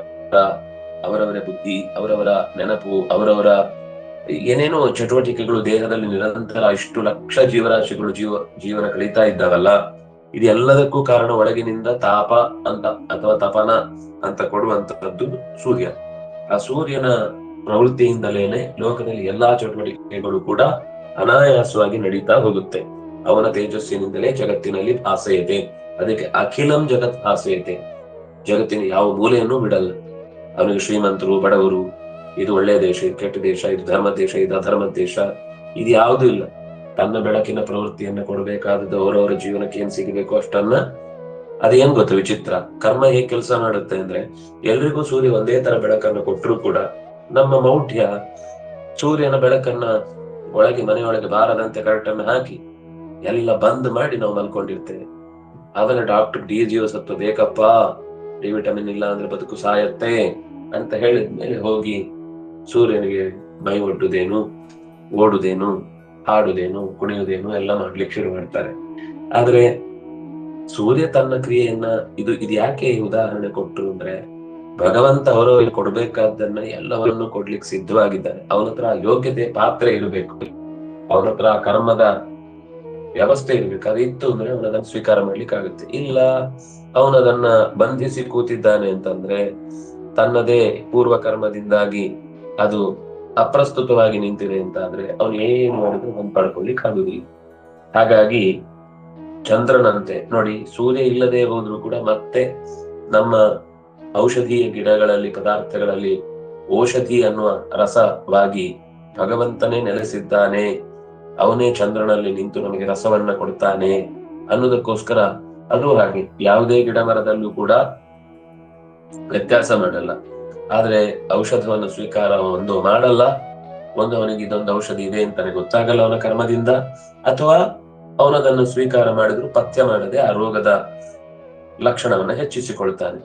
ಅವರವರ ಬುದ್ಧಿ, ಅವರವರ ನೆನಪು, ಅವರವರ ಏನೇನೋ ಚಟುವಟಿಕೆಗಳು ದೇಹದಲ್ಲಿ ನಿರಂತರ ಇಷ್ಟು ಲಕ್ಷ ಜೀವರಾಶಿಗಳು ಜೀವನ ಕಳೀತಾ ಇದ್ದಾವಲ್ಲ, ಇದೆಲ್ಲದಕ್ಕೂ ಕಾರಣ ಒಳಗಿನಿಂದ ತಾಪ ಅಂತ ಅಥವಾ ತಪನ ಅಂತ ಕೊಡುವಂತಹದ್ದು ಸೂರ್ಯ. ಆ ಸೂರ್ಯನ ಪ್ರವೃತ್ತಿಯಿಂದಲೇನೆ ಲೋಕದಲ್ಲಿ ಎಲ್ಲಾ ಚಟುವಟಿಕೆಗಳು ಕೂಡ ಅನಾಯಾಸವಾಗಿ ನಡೀತಾ ಹೋಗುತ್ತೆ. ಅವನ ತೇಜಸ್ಸಿನಿಂದಲೇ ಜಗತ್ತಿನಲ್ಲಿ ಭಾಸೆಯತೆ. ಅದಕ್ಕೆ ಅಖಿಲಂ ಜಗತ್ ಭಾಸೆಯತೆ. ಜಗತ್ತಿನ ಯಾವ ಮೂಲೆಯನ್ನು ಬಿಡಲ್ಲ. ಅವನಿಗೆ ಶ್ರೀಮಂತರು, ಬಡವರು, ಇದು ಒಳ್ಳೆಯ ದೇಶ, ಇದು ಕೆಟ್ಟ ದೇಶ, ಇದು ಧರ್ಮ ದೇಶ, ಇದು ಅಧರ್ಮ ದೇಶ, ಇದು ಯಾವುದೂ ಇಲ್ಲ. ತನ್ನ ಬೆಳಕಿನ ಪ್ರವೃತ್ತಿಯನ್ನ ಕೊಡಬೇಕಾದದ್ದು ಅವರವರ ಜೀವನಕ್ಕೆ ಏನ್ ಸಿಗಬೇಕು ಅಷ್ಟನ್ನ. ಅದೇನ್ ಗೊತ್ತ ವಿಚಿತ್ರ, ಕರ್ಮ ಹೇಗೆ ಕೆಲಸ ಮಾಡುತ್ತೆ ಅಂದ್ರೆ, ಎಲ್ರಿಗೂ ಸೂರ್ಯ ಒಂದೇ ತರ ಬೆಳಕನ್ನು ಕೊಟ್ಟರು ಕೂಡ ನಮ್ಮ ಮೌಢ್ಯ ಸೂರ್ಯನ ಬೆಳಕನ್ನ ಮನೆಯೊಳಗೆ ಬಾರದಂತೆ ಕರೆಕ್ಟನ್ನು ಹಾಕಿ ಎಲ್ಲ ಬಂದ್ ಮಾಡಿ ನಾವು ಮಲ್ಕೊಂಡಿರ್ತೇವೆ. ಆಮೇಲೆ ಡಾಕ್ಟರ್ ಡಿ ಜೀವಸತ್ವ ಬೇಕಪ್ಪ, ಡಿ ವಿಟಮಿನ್ ಇಲ್ಲ ಅಂದ್ರೆ ಬದುಕು ಸಾಯತ್ತೆ ಅಂತ ಹೇಳಿದ್ಮೇಲೆ ಹೋಗಿ ಸೂರ್ಯನಿಗೆ ಮೈ ಒಡ್ಡುದೇನು, ಓಡುದೇನು, ಹಾಡುದೇನು, ಕುಣಿಯುವುದೇನು ಎಲ್ಲ ಮಾಡ್ಲಿಕ್ಕೆ ಶುರು ಮಾಡ್ತಾರೆ. ಆದ್ರೆ ಸೂರ್ಯ ತನ್ನ ಕ್ರಿಯೆಯನ್ನ ಇದು ಯಾಕೆ ಉದಾಹರಣೆ ಕೊಟ್ಟರು ಅಂದ್ರೆ, ಭಗವಂತ ಅವರವರಿಗೆ ಕೊಡ್ಬೇಕಾದ್ದನ್ನ ಎಲ್ಲವನ್ನೂ ಕೊಡ್ಲಿಕ್ಕೆ ಸಿದ್ಧವಾಗಿದ್ದಾನೆ. ಅವನ ಹತ್ರ ಯೋಗ್ಯತೆ ಪಾತ್ರ ಇರಬೇಕು, ಅವನ ಹತ್ರ ಕರ್ಮದ ವ್ಯವಸ್ಥೆ ಇರ್ಬೇಕು. ಅದಿತ್ತು ಅಂದ್ರೆ ಅವನದನ್ನ ಸ್ವೀಕಾರ ಮಾಡ್ಲಿಕ್ಕಾಗುತ್ತೆ. ಇಲ್ಲ ಅವನದನ್ನ ಬಂಧಿಸಿ ಕೂತಿದ್ದಾನೆ ಅಂತಂದ್ರೆ, ತನ್ನದೇ ಪೂರ್ವ ಕರ್ಮದಿಂದಾಗಿ ಅದು ಅಪ್ರಸ್ತುತವಾಗಿ ನಿಂತಿದೆ ಅಂತ ಆದ್ರೆ ಅವನು ಏನ್ ಮಾಡಿದ್ರು ಹೊಂದ್ ಪಡ್ಕೊಳ್ಲಿಕ್ಕೆ ಆಗುದಿಲ್ಲ. ಹಾಗಾಗಿ ಚಂದ್ರನಂತೆ ನೋಡಿ, ಸೂರ್ಯ ಇಲ್ಲದೆ ಹೋದ್ರು ಕೂಡ ಮತ್ತೆ ನಮ್ಮ ಔಷಧೀಯ ಗಿಡಗಳಲ್ಲಿ, ಪದಾರ್ಥಗಳಲ್ಲಿ ಔಷಧಿ ಅನ್ನುವ ರಸವಾಗಿ ಭಗವಂತನೇ ನೆಲೆಸಿದ್ದಾನೆ. ಅವನೇ ಚಂದ್ರನಲ್ಲಿ ನಿಂತು ನಮಗೆ ರಸವನ್ನ ಕೊಡ್ತಾನೆ ಅನ್ನೋದಕ್ಕೋಸ್ಕರ ಅದು ಹಾಗೆ ಯಾವುದೇ ಗಿಡ ಮರದಲ್ಲೂ ಕೂಡ ವ್ಯತ್ಯಾಸ ಮಾಡಲ್ಲ. ಆದ್ರೆ ಔಷಧವನ್ನು ಸ್ವೀಕಾರ ಒಂದು ಮಾಡಲ್ಲ. ಒಂದು ಅವನಿಗೆ ಇದೊಂದು ಔಷಧಿ ಇದೆ ಅಂತಾನೆ ಗೊತ್ತಾಗಲ್ಲ ಅವನ ಕರ್ಮದಿಂದ, ಅಥವಾ ಅವನದನ್ನು ಸ್ವೀಕಾರ ಮಾಡಿದ್ರು ಪಥ್ಯ ಮಾಡದೆ ಆ ರೋಗದ ಲಕ್ಷಣವನ್ನ ಹೆಚ್ಚಿಸಿಕೊಳ್ತಾನೆ.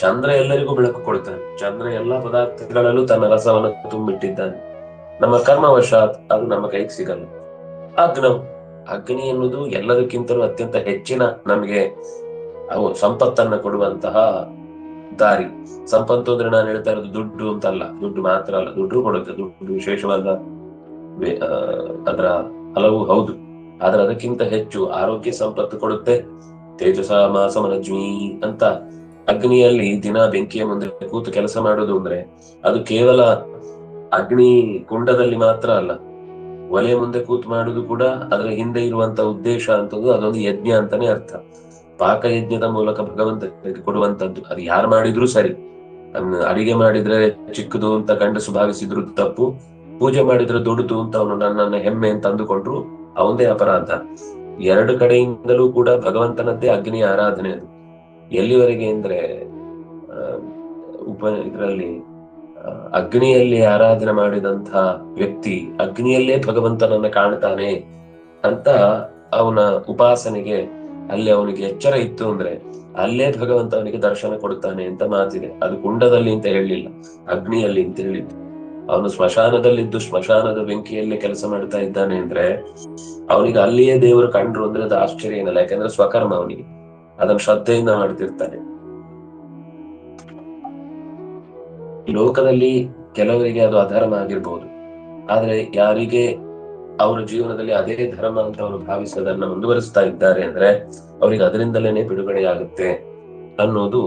ಚಂದ್ರ ಎಲ್ಲರಿಗೂ ಬೆಳಕು ಕೊಡ್ತಾನೆ. ಚಂದ್ರ ಎಲ್ಲಾ ಪದಾರ್ಥಗಳಲ್ಲೂ ತನ್ನ ರಸವನ್ನು ತುಂಬಿಟ್ಟಿದ್ದಾನೆ. ನಮ್ಮ ಕರ್ಮವಶಾತ್ ಅದು ನಮ್ಮ ಕೈಗೆ ಸಿಗಲ್ಲ. ಅಗ್ನಿ ಎನ್ನುವುದು ಎಲ್ಲದಕ್ಕಿಂತಲೂ ಅತ್ಯಂತ ಹೆಚ್ಚಿನ ನಮಗೆ ಸಂಪತ್ತನ್ನ ಕೊಡುವಂತಹ ದಾರಿ. ಸಂಪತ್ತು ಅಂದ್ರೆ ನಾನು ಹೇಳ್ತಾ ಇರೋದು ದುಡ್ಡು ಅಂತಲ್ಲ, ದುಡ್ಡು ಮಾತ್ರ ಅಲ್ಲ, ದುಡ್ಡು ಕೊಡುತ್ತೆ, ದುಡ್ಡು ವಿಶೇಷವಾದ ಅದರ ಹಲವು ಹೌದು. ಆದ್ರೆ ಅದಕ್ಕಿಂತ ಹೆಚ್ಚು ಆರೋಗ್ಯ ಸಂಪತ್ತು ಕೊಡುತ್ತೆ. ತೇಜಸ ಮಾಸಮನಜ್ಮಿ ಅಂತ ಅಗ್ನಿಯಲ್ಲಿ ದಿನ ಬೆಂಕಿಯ ಮುಂದೆ ಕೂತು ಕೆಲಸ ಮಾಡೋದು ಅಂದ್ರೆ ಅದು ಕೇವಲ ಅಗ್ನಿ ಕುಂಡದಲ್ಲಿ ಮಾತ್ರ ಅಲ್ಲ, ಒಲೆ ಮುಂದೆ ಕೂತು ಮಾಡುದು ಕೂಡ ಅದರ ಹಿಂದೆ ಇರುವಂತ ಉದ್ದೇಶ ಅಂತದ್ದು ಅದೊಂದು ಯಜ್ಞ ಅಂತಾನೆ ಅರ್ಥ. ಪಾಕಯಜ್ಞದ ಮೂಲಕ ಭಗವಂತನಿಗೆ ಕೊಡುವಂತದ್ದು. ಅದು ಯಾರು ಮಾಡಿದ್ರು ಸರಿ. ಅಡಿಗೆ ಮಾಡಿದ್ರೆ ಚಿಕ್ಕದು ಅಂತ ಗಂಡಸು ಭಾವಿಸಿದ್ರು ತಪ್ಪು, ಪೂಜೆ ಮಾಡಿದ್ರೆ ದೊಡ್ಡದು ಅಂತ ಅವನು ನನ್ನನ್ನ ಹೆಮ್ಮೆ ಅಂತ ಅಂದುಕೊಂಡ್ರು ಅವಂದೇ ಅಪರಾಧ. ಎರಡು ಕಡೆಯಿಂದಲೂ ಕೂಡ ಭಗವಂತನದ್ದೇ ಅಗ್ನಿಯ ಆರಾಧನೆ ಅದು. ಎಲ್ಲಿವರೆಗೆ ಅಂದ್ರೆ ಇದರಲ್ಲಿ ಅಗ್ನಿಯಲ್ಲಿ ಆರಾಧನೆ ಮಾಡಿದಂತಹ ವ್ಯಕ್ತಿ ಅಗ್ನಿಯಲ್ಲೇ ಭಗವಂತನನ್ನ ಕಾಣ್ತಾನೆ ಅಂತ ಅವನ ಉಪಾಸನೆಗೆ ಅಲ್ಲಿ ಅವನಿಗೆ ಎಚ್ಚರ ಇತ್ತು ಅಂದ್ರೆ ಅಲ್ಲೇ ಭಗವಂತ ಅವನಿಗೆ ದರ್ಶನ ಕೊಡ್ತಾನೆ ಅಂತ ಮಾತಿದೆ. ಅದು ಕುಂಡದಲ್ಲಿ ಅಂತ ಹೇಳಲಿಲ್ಲ, ಅಗ್ನಿಯಲ್ಲಿ ಅಂತ ಹೇಳಿದ್ದು. ಅವನು ಸ್ಮಶಾನದಲ್ಲಿದ್ದು ಸ್ಮಶಾನದ ಬೆಂಕಿಯಲ್ಲೇ ಕೆಲಸ ಮಾಡ್ತಾ ಇದ್ದಾನೆ ಅಂದ್ರೆ ಅವನಿಗೆ ಅಲ್ಲಿಯೇ ದೇವರು ಕಂಡ್ರು ಅಂದ್ರೆ ಅದು ಆಶ್ಚರ್ಯ ಏನಲ್ಲ, ಯಾಕಂದ್ರೆ ಸ್ವಕರ್ಮ ಅವನಿಗೆ, ಅದನ್ನು ಶ್ರದ್ಧೆಯಿಂದ ಮಾಡ್ತಿರ್ತಾನೆ. ಲೋಕದಲ್ಲಿ ಕೆಲವರಿಗೆ ಅದು ಅಧರ್ಮ ಆಗಿರ್ಬೋದು, ಆದ್ರೆ ಯಾರಿಗೆ ಅವರ ಜೀವನದಲ್ಲಿ ಅದೇ ಧರ್ಮ ಅಂತ ಅವರು ಭಾವಿಸೋದನ್ನ ಮುಂದುವರಿಸ್ತಾ ಇದ್ದಾರೆ ಅಂದ್ರೆ ಅವರಿಗೆ ಅದರಿಂದಲೇನೆ ಬಿಡುಗಡೆಯಾಗುತ್ತೆ ಅನ್ನೋದು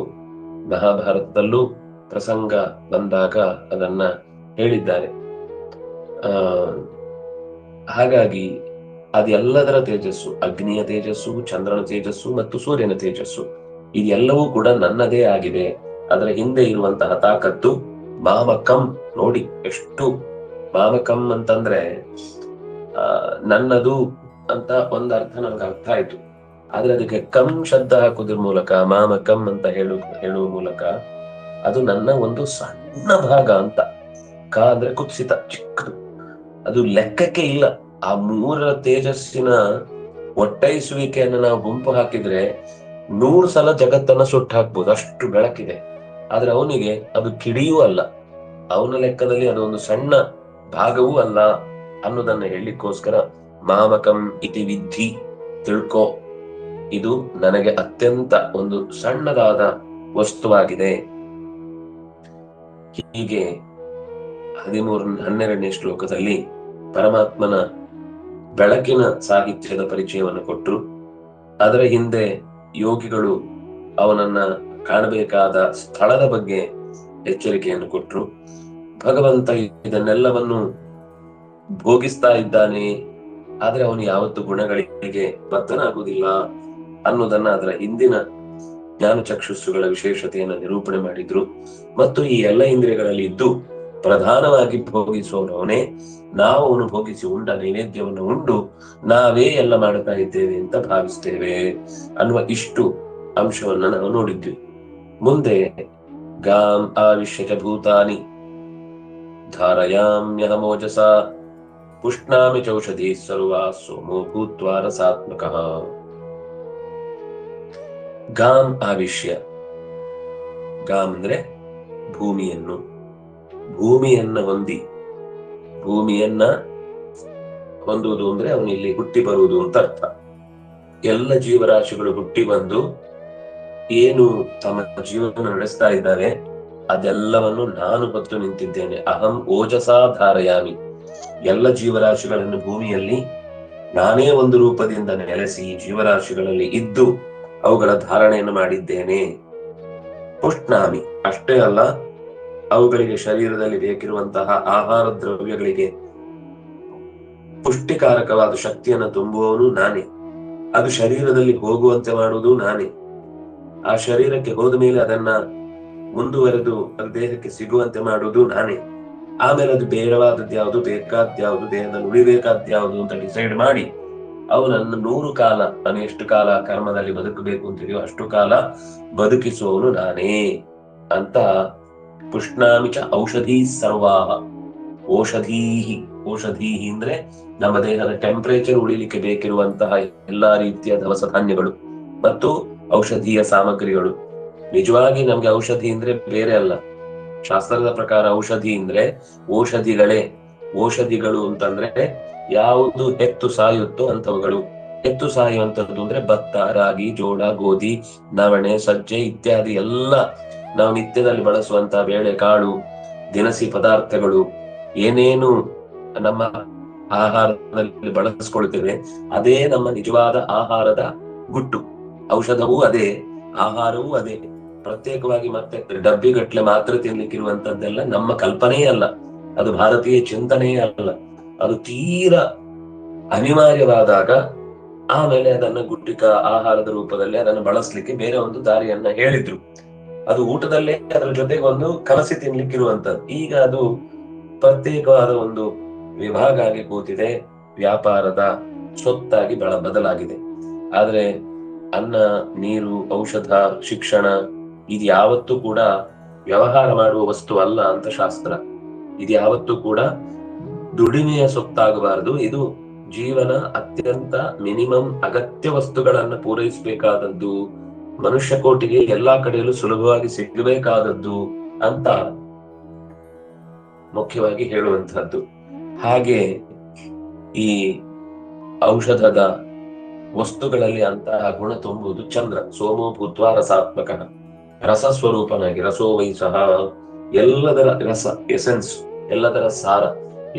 ಮಹಾಭಾರತದಲ್ಲೂ ಪ್ರಸಂಗ ಬಂದಾಗ ಅದನ್ನ ಹೇಳಿದ್ದಾರೆ. ಹಾಗಾಗಿ ಅದೆಲ್ಲದರ ತೇಜಸ್ಸು, ಅಗ್ನಿಯ ತೇಜಸ್ಸು, ಚಂದ್ರನ ತೇಜಸ್ಸು ಮತ್ತು ಸೂರ್ಯನ ತೇಜಸ್ಸು, ಇದೆಲ್ಲವೂ ಕೂಡ ನನ್ನದೇ ಆಗಿದೆ. ಅದರ ಹಿಂದೆ ಇರುವಂತಹ ತಾಕತ್ತು ಮಾಮಕಂ. ನೋಡಿ ಎಷ್ಟು ಮಾಮಕಂ ಅಂತಂದ್ರೆ ನನ್ನದು ಅಂತ ಒಂದ್ ಅರ್ಥ ನಮ್ಗೆ ಅರ್ಥ ಆಯ್ತು. ಆದ್ರೆ ಅದಕ್ಕೆ ಕಂ ಶಬ್ದ ಹಾಕೋದ್ರ ಮೂಲಕ ಮಾಮಕಂ ಅಂತ ಹೇಳುವ ಮೂಲಕ ಅದು ನನ್ನ ಒಂದು ಸಣ್ಣ ಭಾಗ ಅಂತ. ಕ ಅಂದ್ರೆ ಕುತ್ಸಿತ, ಚಿಕ್ಕದು, ಅದು ಲೆಕ್ಕಕ್ಕೆ ಇಲ್ಲ. ಆ ಮೂರರ ತೇಜಸ್ಸಿನ ಒಟ್ಟೈಸುವಿಕೆಯನ್ನು ನಾವು ಗುಂಪು ಹಾಕಿದ್ರೆ 100 ಸಲ ಜಗತ್ತನ್ನ ಸುಟ್ಟು ಹಾಕ್ಬೋದು, ಅಷ್ಟು ಬೆಳಕಿದೆ. ಆದ್ರೆ ಅವನಿಗೆ ಅದು ಕಿಡಿಯೂ ಅಲ್ಲ, ಅವನ ಲೆಕ್ಕದಲ್ಲಿ ಅದೊಂದು ಸಣ್ಣ ಭಾಗವೂ ಅಲ್ಲ ಅನ್ನೋದನ್ನ ಹೇಳಲಿಕ್ಕೋಸ್ಕರ ಮಾಮಕಂ ಇತಿ ವಿಧಿ, ತಿಳ್ಕೋ, ಇದು ನನಗೆ ಅತ್ಯಂತ ಒಂದು ಸಣ್ಣದಾದ ವಸ್ತುವಾಗಿದೆ. ಹೀಗೆ 12ನೇ ಶ್ಲೋಕದಲ್ಲಿ ಪರಮಾತ್ಮನ ಬೆಳಕಿನ ಸಾಹಿತ್ಯದ ಪರಿಚಯವನ್ನು ಕೊಟ್ಟರು. ಅದರ ಹಿಂದೆ ಯೋಗಿಗಳು ಅವನನ್ನ ಕಾಣಬೇಕಾದ ಸ್ಥಳದ ಬಗ್ಗೆ ಎಚ್ಚರಿಕೆಯನ್ನು ಕೊಟ್ಟರು. ಭಗವಂತ ಇದನ್ನೆಲ್ಲವನ್ನು ಭೋಗಿಸ್ತಾ ಇದ್ದಾನೆ, ಆದ್ರೆ ಅವನು ಯಾವತ್ತು ಗುಣಗಳಿಗೆ ಬದ್ಧನಾಗುವುದಿಲ್ಲ ಅನ್ನೋದನ್ನ ಅದರ ಹಿಂದಿನ ಜ್ಞಾನ ಚಕ್ಷುಸ್ಸುಗಳ ವಿಶೇಷತೆಯನ್ನು ನಿರೂಪಣೆ ಮಾಡಿದ್ರು. ಮತ್ತು ಈ ಎಲ್ಲ ಇಂದ್ರಿಯಗಳಲ್ಲಿ ಇದ್ದು ಪ್ರಧಾನವಾಗಿ ಭೋಗಿಸುವವನೇ, ನಾವು ಅವನು ಭೋಗಿಸಿ ಉಂಡ ನೈವೇದ್ಯವನ್ನು ಉಂಡು ನಾವೇ ಎಲ್ಲ ಮಾಡ್ತಾ ಇದ್ದೇವೆ ಅಂತ ಭಾವಿಸ್ತೇವೆ ಅನ್ನುವ ಇಷ್ಟು ಅಂಶವನ್ನ ನಾವು ನೋಡಿದ್ವಿ. ಮುಂದೆ ಗಾಂ ಆವಿಶ್ಯಚ ಭೂತಾನಿ ಧಾರಯಾಮ್ಯಹಮೋಜಸ ಪುಷ್ಣಾಮಿ ಚೌಷಧಿ ಸರ್ವಾ ಸೋಮೋ ಭೂತ್ವಾ ರಸಾತ್ಮಕಃ. ಗಾಂ ಆವಿಶ್ಯ, ಗಾಂ ಅಂದ್ರೆ ಭೂಮಿಯನ್ನು, ಭೂಮಿಯನ್ನ ಹೊಂದಿ, ಭೂಮಿಯನ್ನ ಹೊಂದುವುದು ಅಂದ್ರೆ ಅವನು ಇಲ್ಲಿ ಹುಟ್ಟಿ ಬರುವುದು ಅಂತ ಅರ್ಥ. ಎಲ್ಲ ಜೀವರಾಶಿಗಳು ಹುಟ್ಟಿ ಬಂದು ಏನು ತಮ್ಮ ಜೀವನ ನಡೆಸ್ತಾ ಇದ್ದಾರೆ ಅದೆಲ್ಲವನ್ನು ನಾನು ಹೊತ್ತು ನಿಂತಿದ್ದೇನೆ. ಅಹಂ ಓಜಸಾ ಧಾರಯಾಮಿ, ಎಲ್ಲ ಜೀವರಾಶಿಗಳನ್ನು ಭೂಮಿಯಲ್ಲಿ ನಾನೇ ಒಂದು ರೂಪದಿಂದ ನೆಲೆಸಿ ಜೀವರಾಶಿಗಳಲ್ಲಿ ಇದ್ದು ಅವುಗಳ ಧಾರಣೆಯನ್ನು ಮಾಡಿದ್ದೇನೆ. ಪುಷ್ಣಾಮಿ, ಅಷ್ಟೇ ಅಲ್ಲ, ಅವುಗಳಿಗೆ ಶರೀರದಲ್ಲಿ ಬೇಕಿರುವಂತಹ ಆಹಾರ ದ್ರವ್ಯಗಳಿಗೆ ಪುಷ್ಟಿಕಾರಕವಾದ ಶಕ್ತಿಯನ್ನು ತುಂಬುವವನು ನಾನೇ. ಅದು ಶರೀರದಲ್ಲಿ ಹೋಗುವಂತೆ ಮಾಡುವುದು ನಾನೇ. ಆ ಶರೀರಕ್ಕೆ ಹೋದ ಮೇಲೆ ಅದನ್ನ ಮುಂದುವರೆದು ಅದು ದೇಹಕ್ಕೆ ಸಿಗುವಂತೆ ಮಾಡುವುದು ನಾನೇ. ಆಮೇಲೆ ಅದು ಬೇಡವಾದದ್ದು ಯಾವುದು, ಬೇಕಾದ್ಯಾವುದು, ದೇಹದಲ್ಲಿ ಉಳಿಬೇಕಾದ್ಯಾವುದು ಅಂತ ಡಿಸೈಡ್ ಮಾಡಿ ಅವನನ್ನು 100 ಕಾಲ, ನಾನು ಎಷ್ಟು ಕಾಲ ಕರ್ಮದಲ್ಲಿ ಬದುಕಬೇಕು ಅಂತಿದೆಯೋ ಅಷ್ಟು ಕಾಲ ಬದುಕಿಸುವವನು ನಾನೇ ಅಂತ. ಪುಷ್ಣಾಮಿಚ ಔಷಧಿ ಸರ್ವಾಹ, ಔಷಧೀಹಿ, ಔಷಧೀಹಿ ಅಂದ್ರೆ ನಮ್ಮ ದೇಹದ ಟೆಂಪರೇಚರ್ ಉಳಿಲಿಕ್ಕೆ ಬೇಕಿರುವಂತಹ ಎಲ್ಲಾ ರೀತಿಯ ದವಸ ಧಾನ್ಯಗಳು ಮತ್ತು ಔಷಧೀಯ ಸಾಮಗ್ರಿಗಳು. ನಿಜವಾಗಿ ನಮ್ಗೆ ಔಷಧಿ ಅಂದ್ರೆ ಬೇರೆ ಅಲ್ಲ, ಶಾಸ್ತ್ರದ ಪ್ರಕಾರ ಔಷಧಿ ಅಂದ್ರೆ ಔಷಧಿಗಳೇ. ಔಷಧಿಗಳು ಅಂತಂದ್ರೆ ಯಾವುದು ಹೆತ್ತು ಸಾಯುತ್ತೋ ಅಂತವುಗಳು. ಹೆತ್ತು ಸಾಯುವಂತದ್ದು ಅಂದ್ರೆ ಭತ್ತ, ರಾಗಿ, ಜೋಳ, ಗೋಧಿ, ನವಣೆ, ಸಜ್ಜೆ ಇತ್ಯಾದಿ ಎಲ್ಲ ನಾವು ನಿತ್ಯದಲ್ಲಿ ಬಳಸುವಂತಹ ಬೇಳೆ ಕಾಳು ದಿನಸಿ ಪದಾರ್ಥಗಳು ಏನೇನು ನಮ್ಮ ಆಹಾರದಲ್ಲಿ ಬಳಸ್ಕೊಳ್ತೇವೆ ಅದೇ ನಮ್ಮ ನಿಜವಾದ ಆಹಾರದ ಗುಟ್ಟು. ಔಷಧವೂ ಅದೇ, ಆಹಾರವೂ ಅದೇ. ಪ್ರತ್ಯೇಕವಾಗಿ ಮತ್ತೆ ಡಬ್ಬಿಗಟ್ಲೆ ಮಾತ್ರ ತಿನ್ಲಿಕ್ಕಿರುವಂತದ್ದೆಲ್ಲ ನಮ್ಮ ಕಲ್ಪನೆಯೇ ಅಲ್ಲ, ಅದು ಭಾರತೀಯ ಚಿಂತನೆಯೇ ಅಲ್ಲ. ಅದು ತೀರಾ ಅನಿವಾರ್ಯವಾದಾಗ ಆಮೇಲೆ ಅದನ್ನ ಗುಟ್ಟಿಕ ಆಹಾರದ ರೂಪದಲ್ಲಿ ಅದನ್ನು ಬಳಸ್ಲಿಕ್ಕೆ ಬೇರೆ ಒಂದು ದಾರಿಯನ್ನ ಹೇಳಿದ್ರು. ಅದು ಊಟದಲ್ಲೇ ಅದರ ಜೊತೆಗೆ ಒಂದು ಕಲಸಿ ತಿನ್ಲಿಕ್ಕಿರುವಂತದ್ದು. ಈಗ ಅದು ಪ್ರತ್ಯೇಕವಾದ ಒಂದು ವಿಭಾಗ ಆಗಿ ಕೂತಿದೆ, ವ್ಯಾಪಾರದ ಸೊತ್ತಾಗಿ ಬದಲಾಗಿದೆ. ಆದ್ರೆ ಅನ್ನ, ನೀರು, ಔಷಧ, ಶಿಕ್ಷಣ ಇದು ಯಾವತ್ತೂ ಕೂಡ ವ್ಯವಹಾರ ಮಾಡುವ ವಸ್ತು ಅಲ್ಲ ಅಂತ ಶಾಸ್ತ್ರ. ಇದು ಯಾವತ್ತೂ ಕೂಡ ದುಡಿಮೆಯ ಸೊತ್ತಾಗಬಾರದು. ಇದು ಜೀವನ ಅತ್ಯಂತ ಮಿನಿಮಮ್ ಅಗತ್ಯ ವಸ್ತುಗಳನ್ನ ಪೂರೈಸಬೇಕಾದದ್ದು, ಮನುಷ್ಯ ಕೋಟಿಗೆ ಎಲ್ಲಾ ಕಡೆಯಲ್ಲೂ ಸುಲಭವಾಗಿ ಸಿಗಬೇಕಾದದ್ದು ಅಂತ ಮುಖ್ಯವಾಗಿ ಹೇಳುವಂತಹದ್ದು. ಹಾಗೆ ಈ ಔಷಧದ ವಸ್ತುಗಳಲ್ಲಿ ಅಂತಹ ಗುಣ ತುಂಬುವುದು ಚಂದ್ರ. ಸೋಮೋ ಭೂತ್ವ ರಸಾತ್ಮಕ, ರಸ ಸ್ವರೂಪನಾಗಿ, ರಸೋ ವೈ ಸಹ, ಎಲ್ಲದರ ರಸ, ಎಸೆನ್ಸ್, ಎಲ್ಲದರ ಸಾರ,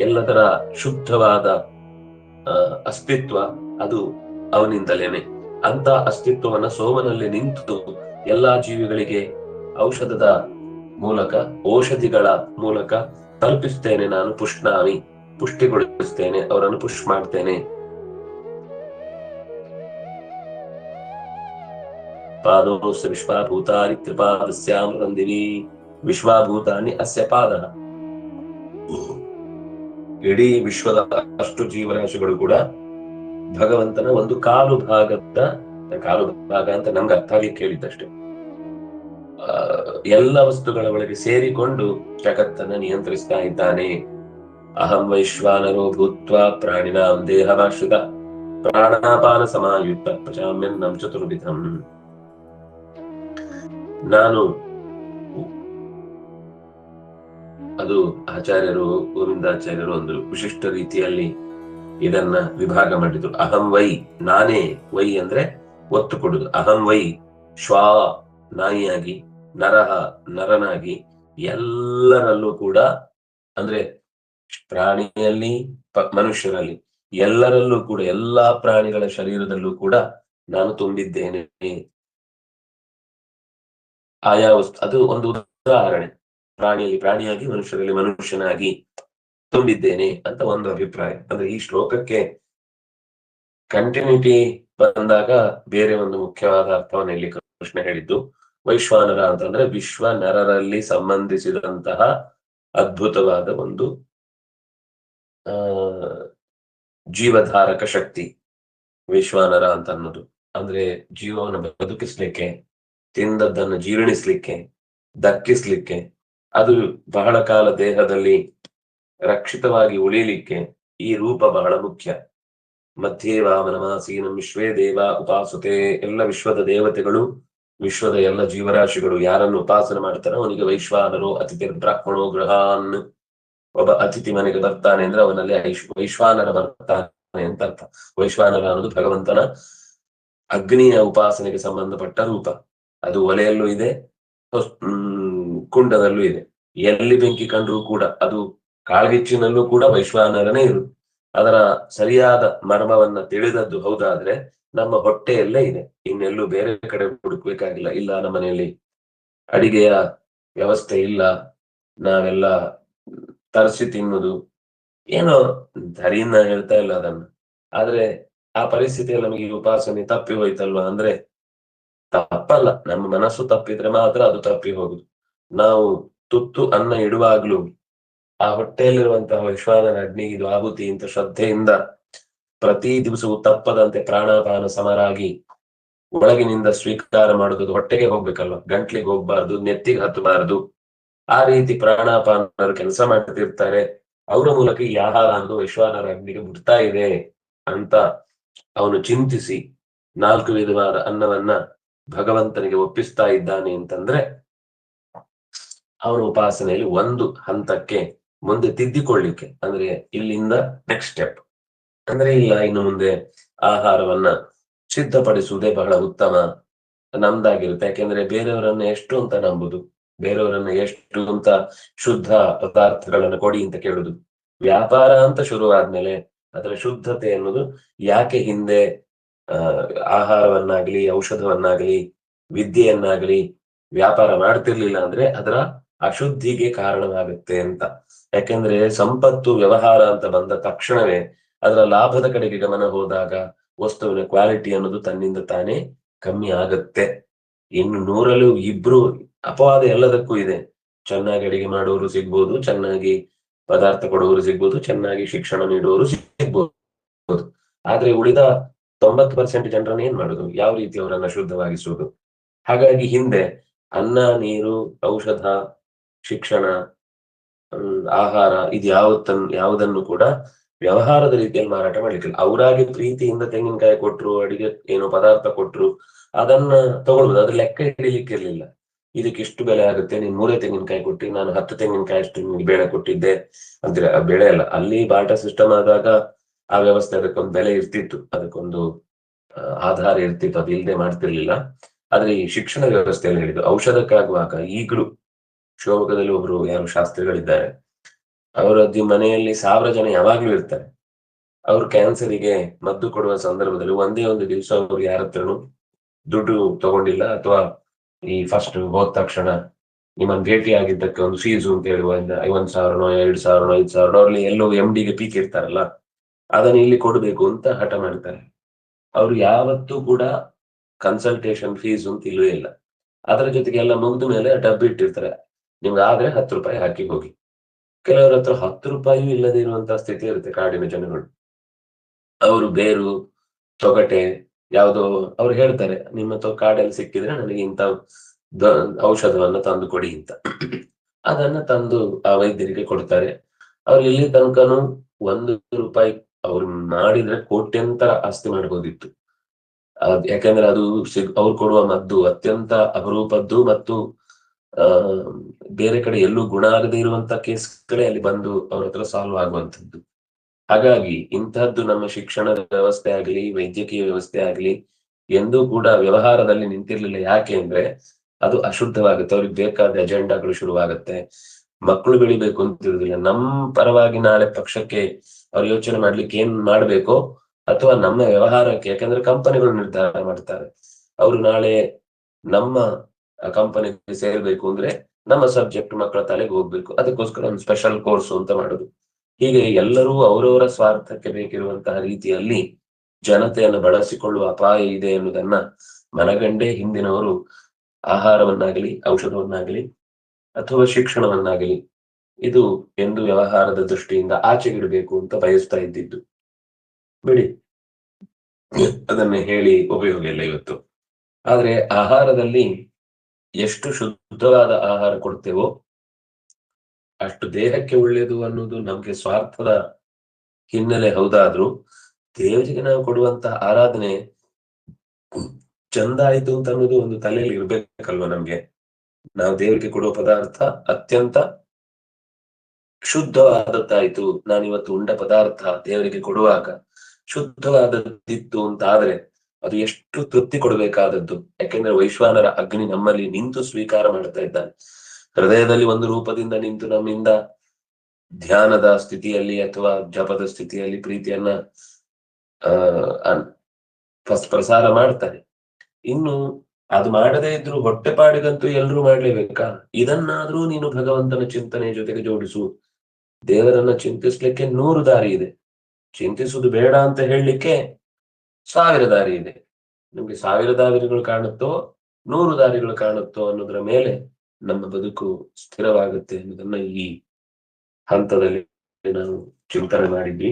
ಎಲ್ಲದರ ಶುದ್ಧವಾದ ಅಸ್ತಿತ್ವ ಅದು ಅವನಿಂದಲೇನೆ. ಅಂತ ಅಸ್ತಿತ್ವವನ್ನ ಸೋಮನಲ್ಲಿ ನಿಂತು ಎಲ್ಲಾ ಜೀವಿಗಳಿಗೆ ಔಷಧದ ಮೂಲಕ, ಔಷಧಿಗಳ ಮೂಲಕ ತಲುಪಿಸ್ತೇನೆ. ನಾನು ಪುಷ್ಣಾಮಿ, ಪುಷ್ಟಿಗೊಳಿಸ್ತೇನೆ, ಅವರನ್ನು ಪುಷ್ ಮಾಡ್ತೇನೆ. ಪಾದೋಸ್ಯ ವಿಶ್ವಾಭೂತಾನಿ ತ್ರಿಪಾದಸ್ಯಾಂ ವಂದಿನಿ, ವಿಶ್ವಾಭೂತಾನಿ ಅಸ್ಯ ಪಾದಃ. ಇಡೀ ವಿಶ್ವದ ಅಷ್ಟು ಜೀವರಾಶಿಗಳು ಕೂಡ ಭಗವಂತನ ಒಂದು ಕಾಲು ಭಾಗ ಅಂತ ನಮ್ಗೆ ಅರ್ಥ ಆಗಿ ಕೇಳಿದ್ದಷ್ಟೇ. ಎಲ್ಲ ವಸ್ತುಗಳ ಒಳಗೆ ಸೇರಿಕೊಂಡು ಜಗತ್ತನ್ನ ನಿಯಂತ್ರಿಸ್ತಾ ಇದ್ದಾನೆ. ಅಹಂ ವೈಶ್ವಾನರೋ ಭೂತ್ವ ಪ್ರಾಣಿನಾಂ ದೇಹಮಾಶ್ರಿತ ಪ್ರಾಣಾಪಾನ ಸಮಾಯುಕ್ತ ಪಚಾಮ್ಯನ್ನಂ ಚತುರ್ವಿಧಂ. ನಾನು, ಅದು ಆಚಾರ್ಯರು, ಗೋವಿಂದಾಚಾರ್ಯರು ಒಂದು ವಿಶಿಷ್ಟ ರೀತಿಯಲ್ಲಿ ಇದನ್ನ ವಿಭಾಗ ಮಾಡಿದ್ರು. ಅಹಂ ವೈ, ನಾನೇ, ವೈ ಅಂದ್ರೆ ಒತ್ತು ಕೊಡುದು. ಅಹಂ ವೈ ಶ್ವಾ, ನಾಯಿಯಾಗಿ, ನರಹ, ನರನಾಗಿ, ಎಲ್ಲರಲ್ಲೂ ಕೂಡ, ಅಂದ್ರೆ ಪ್ರಾಣಿಯಲ್ಲಿ, ಮನುಷ್ಯರಲ್ಲಿ, ಎಲ್ಲರಲ್ಲೂ ಕೂಡ, ಎಲ್ಲಾ ಪ್ರಾಣಿಗಳ ಶರೀರದಲ್ಲೂ ಕೂಡ ನಾನು ತುಂಬಿದ್ದೇನೆ. ಆಯಾ ವಸ್ತು, ಅದು ಒಂದು ಉದಾಹರಣೆ. ಪ್ರಾಣಿಯಲ್ಲಿ ಪ್ರಾಣಿಯಾಗಿ, ಮನುಷ್ಯರಲ್ಲಿ ಮನುಷ್ಯನಾಗಿ ತುಂಬಿದ್ದೇನೆ ಅಂತ ಒಂದು ಅಭಿಪ್ರಾಯ. ಅಂದ್ರೆ ಈ ಶ್ಲೋಕಕ್ಕೆ ಕಂಟಿನ್ಯೂಟಿ ಬಂದಾಗ ಬೇರೆ ಒಂದು ಮುಖ್ಯವಾದ ಅರ್ಥವನ್ನು ಇಲ್ಲಿ ಕೃಷ್ಣ ಹೇಳಿದ್ದು. ವೈಶ್ವಾನರ ಅಂತಂದ್ರೆ ವಿಶ್ವ ನರರಲ್ಲಿ ಸಂಬಂಧಿಸಿದಂತಹ ಅದ್ಭುತವಾದ ಒಂದು ಜೀವಧಾರಕ ಶಕ್ತಿ ವೈಶ್ವಾನರ ಅಂತ ಅನ್ನೋದು. ಅಂದ್ರೆ ಜೀವವನ್ನು ಬದುಕಿಸ್ಲಿಕ್ಕೆ, ತಿಂದದ್ದನ್ನು ಜೀರ್ಣಿಸ್ಲಿಕ್ಕೆ, ದಕ್ಕಿಸ್ಲಿಕ್ಕೆ, ಅದು ಬಹಳ ಕಾಲ ದೇಹದಲ್ಲಿ ರಕ್ಷಿತವಾಗಿ ಉಳಿಲಿಕ್ಕೆ ಈ ರೂಪ ಬಹಳ ಮುಖ್ಯ. ಮಧ್ಯೆ ವಾಮನಮಾಸೀನಂ ವಿಶ್ವೇ ದೇವ ಉಪಾಸುತೆ. ಎಲ್ಲ ವಿಶ್ವದ ದೇವತೆಗಳು, ವಿಶ್ವದ ಎಲ್ಲ ಜೀವರಾಶಿಗಳು ಯಾರನ್ನು ಉಪಾಸನೆ ಮಾಡ್ತಾರೋ ಅವನಿಗೆ ವೈಶ್ವಾನರೋ ಅತಿಥಿ ಬ್ರಾಹ್ಮಣೋ ಗೃಹಾನ್. ಒಬ್ಬ ಅತಿಥಿ ಮನೆಗೆ ಬರ್ತಾನೆ ಅಂದ್ರೆ ಅವನಲ್ಲಿ ವೈಶ್ವಾನರ ಬರ್ತಾನೆ ಅಂತ ಅರ್ಥ. ವೈಶ್ವಾನರ ಅನ್ನೋದು ಭಗವಂತನ ಅಗ್ನಿಯ ಉಪಾಸನೆಗೆ ಸಂಬಂಧಪಟ್ಟ ರೂಪ. ಅದು ಒಲೆಯಲ್ಲೂ ಇದೆ, ಕುಂಡದಲ್ಲೂ ಇದೆ. ಎಲ್ಲಿ ಬೆಂಕಿ ಕಂಡ್ರೂ ಕೂಡ ಅದು ಕಾಳ್ಗಿಚ್ಚಿನಲ್ಲೂ ಕೂಡ ವೈಶ್ವಾನರನೇ ಇರುವುದು. ಅದರ ಸರಿಯಾದ ಮರ್ಮವನ್ನ ತಿಳಿದದ್ದು ಹೌದಾದ್ರೆ ನಮ್ಮ ಹೊಟ್ಟೆಯಲ್ಲೇ ಇದೆ, ಇನ್ನೆಲ್ಲೂ ಬೇರೆ ಕಡೆ ಹುಡುಕ್ಬೇಕಾಗಿಲ್ಲ. ಇಲ್ಲ ನಮ್ಮ ಮನೆಯಲ್ಲಿ ಅಡಿಗೆಯ ವ್ಯವಸ್ಥೆ ಇಲ್ಲ, ನಾವೆಲ್ಲ ತರಿಸಿ ತಿನ್ನುದು, ಏನೋ ಧರಿಯಿಂದ ಹೇಳ್ತಾ ಇಲ್ಲ ಅದನ್ನ. ಆದ್ರೆ ಆ ಪರಿಸ್ಥಿತಿಯಲ್ಲಿ ನಮಗೆ ಉಪಾಸನೆ ತಪ್ಪಿ ಹೋಯ್ತಲ್ವಾ ಅಂದ್ರೆ ತಪ್ಪಲ್ಲ, ನಮ್ಮ ಮನಸ್ಸು ತಪ್ಪಿದ್ರೆ ಮಾತ್ರ ಅದು ತಪ್ಪಿ ಹೋಗುದು. ನಾವು ತುತ್ತು ಅನ್ನ ಇಡುವಾಗ್ಲೂ ಆ ಹೊಟ್ಟೆಯಲ್ಲಿರುವಂತಹ ವಿಶ್ವಾನರ ಅಗ್ನಿಗೆ ಇದು ಆಹುತಿ ಅಂತ ಶ್ರದ್ಧೆಯಿಂದ ಪ್ರತಿ ದಿವಸವೂ ತಪ್ಪದಂತೆ ಪ್ರಾಣಾಪಾನ ಸಮರಾಗಿ ಒಳಗಿನಿಂದ ಸ್ವೀಕಾರ ಮಾಡುವುದು. ಹೊಟ್ಟೆಗೆ ಹೋಗ್ಬೇಕಲ್ವ, ಗಂಟ್ಲಿಗೆ ಹೋಗ್ಬಾರ್ದು, ನೆತ್ತಿಗೆ ಹತ್ತಬಾರದು. ಆ ರೀತಿ ಪ್ರಾಣಾಪಾನರು ಕೆಲಸ ಮಾಡ್ತಿರ್ತಾರೆ. ಅವರ ಮೂಲಕ ಈ ಆಹಾರ ಅನ್ನೋದು ವೈಶ್ವಾನರ ಅಗ್ನಿಗೆ ಬಿಡ್ತಾ ಇದೆ ಅಂತ ಅವನು ಚಿಂತಿಸಿ 4 ವಿಧವಾದ ಅನ್ನವನ್ನ ಭಗವಂತನಿಗೆ ಒಪ್ಪಿಸ್ತಾ ಇದ್ದಾನೆ ಅಂತಂದ್ರೆ ಅವನ ಉಪಾಸನೆಯಲ್ಲಿ ಒಂದು ಹಂತಕ್ಕೆ ಮುಂದೆ ತಿದ್ದಿಕೊಳ್ಳಿಕ್ಕೆ, ಅಂದ್ರೆ ಇಲ್ಲಿಂದ ನೆಕ್ಸ್ಟ್ ಸ್ಟೆಪ್ ಅಂದ್ರೆ ಇಲ್ಲ, ಇನ್ನು ಮುಂದೆ ಆಹಾರವನ್ನ ಸಿದ್ಧಪಡಿಸುವುದೇ ಬಹಳ ಉತ್ತಮ, ನಮ್ದಾಗಿರುತ್ತೆ. ಯಾಕೆಂದ್ರೆ ಬೇರೆಯವರನ್ನ ಎಷ್ಟು ಅಂತ ನಂಬುದು, ಬೇರೆಯವರನ್ನ ಎಷ್ಟು ಅಂತ ಶುದ್ಧ ಪದಾರ್ಥಗಳನ್ನ ಕೊಡಿ ಅಂತ ಕೇಳುದು. ವ್ಯಾಪಾರ ಅಂತ ಶುರುವಾದ್ಮೇಲೆ ಅದರ ಶುದ್ಧತೆ ಅನ್ನೋದು ಯಾಕೆ ಹಿಂದೆ ಆಹಾರವನ್ನಾಗ್ಲಿ, ಔಷಧವನ್ನಾಗ್ಲಿ, ವಿದ್ಯೆಯನ್ನಾಗ್ಲಿ ವ್ಯಾಪಾರ ಮಾಡ್ತಿರ್ಲಿಲ್ಲ ಅಂದ್ರೆ ಅದರ ಅಶುದ್ಧಿಗೆ ಕಾರಣವಾಗುತ್ತೆ ಅಂತ. ಯಾಕೆಂದ್ರೆ ಸಂಪತ್ತು ವ್ಯವಹಾರ ಅಂತ ಬಂದ ತಕ್ಷಣವೇ ಅದರ ಲಾಭದ ಕಡೆಗೆ ಗಮನ ಹೋದಾಗ ವಸ್ತುವಿನ ಕ್ವಾಲಿಟಿ ಅನ್ನೋದು ತನ್ನಿಂದ ತಾನೇ ಕಮ್ಮಿ ಆಗತ್ತೆ. ಇನ್ನು 100ರಲ್ಲಿ ಇಬ್ರು ಅಪವಾದ ಎಲ್ಲದಕ್ಕೂ ಇದೆ. ಚೆನ್ನಾಗಿ ಅಡಿಗೆ ಮಾಡುವವರು ಸಿಗ್ಬೋದು, ಚೆನ್ನಾಗಿ ಪದಾರ್ಥ ಕೊಡುವವರು ಸಿಗ್ಬೋದು, ಚೆನ್ನಾಗಿ ಶಿಕ್ಷಣ ನೀಡುವವರು ಸಿಗ್ಬೋದು. ಆದ್ರೆ ಉಳಿದ 90% ಜನರನ್ನ ಏನ್ ಮಾಡುದು? ಯಾವ ರೀತಿ ಅವರನ್ನ ಶುದ್ಧವಾಗಿಸುವುದು? ಹಾಗಾಗಿ ಹಿಂದೆ ಅನ್ನ, ನೀರು, ಔಷಧ, ಶಿಕ್ಷಣ, ಆಹಾರ ಇದು ಯಾವುದನ್ನು ಕೂಡ ವ್ಯವಹಾರದ ರೀತಿಯಲ್ಲಿ ಮಾರಾಟ ಮಾಡ್ಲಿಕ್ಕಿಲ್ಲ. ಅವರಾಗಿ ಪ್ರೀತಿಯಿಂದ ತೆಂಗಿನಕಾಯಿ ಕೊಟ್ರು, ಅಡಿಗೆ ಏನೋ ಪದಾರ್ಥ ಕೊಟ್ರು, ಅದನ್ನ ತಗೊಳ್ಬೋದು. ಅದ್ರ ಲೆಕ್ಕ ಹಿಡಿಲಿಕ್ಕಿರ್ಲಿಲ್ಲ. ಇದಕ್ಕೆ ಇಷ್ಟು ಬೆಲೆ ಆಗುತ್ತೆ, ನೀನ್ 3 ತೆಂಗಿನಕಾಯಿ ಕೊಟ್ಟಿ, ನಾನು 10 ತೆಂಗಿನಕಾಯಿ ಅಷ್ಟು ನಿಮ್ಗೆ ಬೆಳೆ ಕೊಟ್ಟಿದ್ದೆ ಅಂದ್ರೆ ಬೆಳೆ ಅಲ್ಲ. ಅಲ್ಲಿ ಬಾಟ ಸಿಸ್ಟಮ್ ಆದಾಗ ಆ ವ್ಯವಸ್ಥೆ ಅದಕ್ಕೊಂದು ಬೆಲೆ ಇರ್ತಿತ್ತು, ಅದಕ್ಕೊಂದು ಆಧಾರ ಇರ್ತಿತ್ತು, ಅದು ಇಲ್ಲದೆ ಮಾಡ್ತಿರ್ಲಿಲ್ಲ. ಆದ್ರೆ ಈ ಶಿಕ್ಷಣ ವ್ಯವಸ್ಥೆಯಲ್ಲಿ ಹೇಳಿದ್ದು ಔಷಧಕ್ಕಾಗುವಾಗ ಈಗಲೂ ಶಿವಮೊಗ್ಗದಲ್ಲಿ ಒಬ್ರು ಯಾರು ಶಾಸ್ತ್ರಿಗಳಿದ್ದಾರೆ, ಅವರದ್ದು ಮನೆಯಲ್ಲಿ 1000 ಜನ ಯಾವಾಗ್ಲೂ ಇರ್ತಾರೆ. ಅವ್ರು ಕ್ಯಾನ್ಸರಿಗೆ ಮದ್ದು ಕೊಡುವ ಸಂದರ್ಭದಲ್ಲಿ ಒಂದೇ ಒಂದು ದಿವಸ ಅವ್ರು ಯಾರ ಹತ್ರನು ದುಡ್ಡು ತಗೊಂಡಿಲ್ಲ, ಅಥವಾ ಈ ಫಸ್ಟ್ ಹೋದ ತಕ್ಷಣ ನಿಮ್ಮನ್ನ ಭೇಟಿ ಆಗಿದ್ದಕ್ಕೆ ಒಂದು ಫೀಸು ಅಂತ ಹೇಳುವ 50,000ನೋ 2,000ನೋ 5,000 ಅವ್ರಲ್ಲಿ ಎಲ್ಲೋ MD ಗೆ ಪೀಕ್ ಇರ್ತಾರಲ್ಲ, ಅದನ್ನ ಇಲ್ಲಿ ಕೊಡ್ಬೇಕು ಅಂತ ಹಠ ಮಾಡ್ತಾರೆ. ಅವ್ರು ಯಾವತ್ತೂ ಕೂಡ ಕನ್ಸಲ್ಟೇಷನ್ ಫೀಸ್ ಅಂತ ಇಲ್ಲವೇ ಇಲ್ಲ. ಅದರ ಜೊತೆಗೆ ಎಲ್ಲ ಮುಗಿದ ಮೇಲೆ ಡಬ್ಬಿ ಇಟ್ಟಿರ್ತಾರೆ, ನಿಮ್ಗೆ ಆದ್ರೆ 10 ರೂಪಾಯಿ ಹಾಕಿ ಹೋಗಿ. ಕೆಲವರ ಹತ್ರ 10 ರೂಪಾಯಿ ಇಲ್ಲದೆ ಇರುವಂತಹ ಸ್ಥಿತಿ ಇರುತ್ತೆ ಕಾಡಿನ ಜನಗಳು. ಅವರು ಬೇರು, ತೊಗಟೆ ಯಾವ್ದೋ ಅವ್ರು ಹೇಳ್ತಾರೆ, ನಿಮ್ಮ ಕಾಡಲ್ಲಿ ಸಿಕ್ಕಿದ್ರೆ ನನಗೆ ಇಂಥ ಔಷಧವನ್ನ ತಂದು ಕೊಡಿ ಅಂತ. ಅದನ್ನ ತಂದು ಆ ವೈದ್ಯರಿಗೆ ಕೊಡ್ತಾರೆ. ಅವ್ರು ಇಲ್ಲಿ ತನಕನು 1 ರೂಪಾಯಿ ಅವ್ರು ಮಾಡಿದ್ರೆ ಕೋಟ್ಯಂತರ ಆಸ್ತಿ ಮಾಡ್ಬೋದಿತ್ತು. ಯಾಕಂದ್ರೆ ಅದು ಅವ್ರು ಕೊಡುವ ಮದ್ದು ಅತ್ಯಂತ ಅಪರೂಪದ್ದು ಮತ್ತು ಬೇರೆ ಕಡೆ ಎಲ್ಲೂ ಗುಣ ಆಗದೆ ಇರುವಂತ ಕೇಸ್ಗಳೇ ಅಲ್ಲಿ ಬಂದು ಅವ್ರ ಹತ್ರ ಸಾಲ್ವ್ ಆಗುವಂತದ್ದು. ಹಾಗಾಗಿ ಇಂತಹದ್ದು ನಮ್ಮ ಶಿಕ್ಷಣದ ವ್ಯವಸ್ಥೆ ಆಗ್ಲಿ, ವೈದ್ಯಕೀಯ ವ್ಯವಸ್ಥೆ ಆಗ್ಲಿ ಎಂದೂ ಕೂಡ ವ್ಯವಹಾರದಲ್ಲಿ ನಿಂತಿರ್ಲಿಲ್ಲ. ಯಾಕೆ ಅಂದ್ರೆ ಅದು ಅಶುದ್ಧವಾಗುತ್ತೆ. ಅವ್ರಿಗೆ ಬೇಕಾದ ಅಜೆಂಡಾಗಳು ಶುರುವಾಗುತ್ತೆ. ಮಕ್ಕಳು ಬೆಳಿಬೇಕು ಅಂತಿರುದಿಲ್ಲ. ನಮ್ ಪರವಾಗಿ ನಾಳೆ ಪಕ್ಷಕ್ಕೆ ಅವ್ರು ಯೋಚನೆ ಮಾಡ್ಲಿಕ್ಕೆ ಏನ್ ಮಾಡ್ಬೇಕೋ, ಅಥವಾ ನಮ್ಮ ವ್ಯವಹಾರಕ್ಕೆ, ಯಾಕಂದ್ರೆ ಕಂಪನಿಗಳು ನಿರ್ಧಾರ ಮಾಡ್ತಾರೆ. ಅವ್ರು ನಾಳೆ ನಮ್ಮ ಕಂಪನಿಗೆ ಸೇರ್ಬೇಕು ಅಂದ್ರೆ ನಮ್ಮ ಸಬ್ಜೆಕ್ಟ್ ಮಕ್ಕಳ ತಲೆಗೆ ಹೋಗ್ಬೇಕು, ಅದಕ್ಕೋಸ್ಕರ ಒಂದು ಸ್ಪೆಷಲ್ ಕೋರ್ಸ್ ಅಂತ ಮಾಡುದು. ಹೀಗೆ ಎಲ್ಲರೂ ಅವರವರ ಸ್ವಾರ್ಥಕ್ಕೆ ಬೇಕಿರುವಂತಹ ರೀತಿಯಲ್ಲಿ ಜನತೆಯನ್ನು ಬಳಸಿಕೊಳ್ಳುವ ಅಪಾಯ ಇದೆ ಎನ್ನುವುದನ್ನ ಮನಗಂಡೇ ಹಿಂದಿನವರು ಆಹಾರವನ್ನಾಗಲಿ, ಔಷಧವನ್ನಾಗಲಿ ಅಥವಾ ಶಿಕ್ಷಣವನ್ನಾಗಲಿ ಇದು ಎಂದು ವ್ಯವಹಾರದ ದೃಷ್ಟಿಯಿಂದ ಆಚೆಗಿಡಬೇಕು ಅಂತ ಬಯಸ್ತಾ ಇದ್ದಿದ್ದು. ಬಿಡಿ, ಅದನ್ನೇ ಹೇಳಿ ಉಪಯೋಗ ಇಲ್ಲ ಇವತ್ತು. ಆದ್ರೆ ಆಹಾರದಲ್ಲಿ ಎಷ್ಟು ಶುದ್ಧವಾದ ಆಹಾರ ಕೊಡ್ತೇವೋ ಅಷ್ಟು ದೇಹಕ್ಕೆ ಒಳ್ಳೆಯದು ಅನ್ನೋದು ನಮ್ಗೆ ಸ್ವಾರ್ಥದ ಹಿನ್ನೆಲೆ ಹೌದಾದ್ರೂ, ದೇವರಿಗೆ ನಾವು ಕೊಡುವಂತ ಆರಾಧನೆ ಚಂದ ಆಯ್ತು ಅಂತ ಅನ್ನೋದು ಒಂದು ತಲೆಯಲ್ಲಿ ಇರ್ಬೇಕಲ್ವ ನಮ್ಗೆ. ನಾವು ದೇವರಿಗೆ ಕೊಡುವ ಪದಾರ್ಥ ಅತ್ಯಂತ ಶುದ್ಧವಾದದ್ದಾಯ್ತು, ನಾನಿವತ್ತು ಉಂಡ ಪದಾರ್ಥ ದೇವರಿಗೆ ಕೊಡುವಾಗ ಶುದ್ಧವಾದದ್ದಿತ್ತು ಅಂತ ಆದ್ರೆ ಅದು ಎಷ್ಟು ತೃಪ್ತಿ ಕೊಡಬೇಕಾದದ್ದು. ಯಾಕೆಂದ್ರೆ ವೈಶ್ವಾನರ ಅಗ್ನಿ ನಮ್ಮಲ್ಲಿ ನಿಂತು ಸ್ವೀಕಾರ ಮಾಡ್ತಾ ಇದ್ದಾನೆ. ಹೃದಯದಲ್ಲಿ ಒಂದು ರೂಪದಿಂದ ನಿಂತು ನಮ್ಮಿಂದ ಧ್ಯಾನದ ಸ್ಥಿತಿಯಲ್ಲಿ ಅಥವಾ ಜಪದ ಸ್ಥಿತಿಯಲ್ಲಿ ಪ್ರೀತಿಯನ್ನ ಪ್ರಸಾರ ಮಾಡ್ತಾರೆ. ಇನ್ನು ಅದು ಮಾಡದೇ ಇದ್ರು ಹೊಟ್ಟೆಪಾಡಿಗಂತೂ ಎಲ್ರೂ ಮಾಡ್ಲೇಬೇಕಾ? ಇದನ್ನಾದ್ರೂ ನೀನು ಭಗವಂತನ ಚಿಂತನೆ ಜೊತೆಗೆ ಜೋಡಿಸು. ದೇವರನ್ನ ಚಿಂತಿಸ್ಲಿಕ್ಕೆ 100 ದಾರಿ ಇದೆ, ಚಿಂತಿಸುವುದು ಬೇಡ ಅಂತ ಹೇಳಲಿಕ್ಕೆ 1000 ದಾರಿ ಇದೆ. ನಿಮ್ಗೆ 1000 ದಾರಿಗಳು ಕಾಣುತ್ತೋ 100 ದಾರಿಗಳು ಕಾಣುತ್ತೋ ಅನ್ನೋದ್ರ ಮೇಲೆ ನಮ್ಮ ಬದುಕು ಸ್ಥಿರವಾಗುತ್ತೆ ಅನ್ನೋದನ್ನ ಈ ಹಂತದಲ್ಲಿ ನಾವು ಚಿಂತನೆ ಮಾಡಿದ್ವಿ.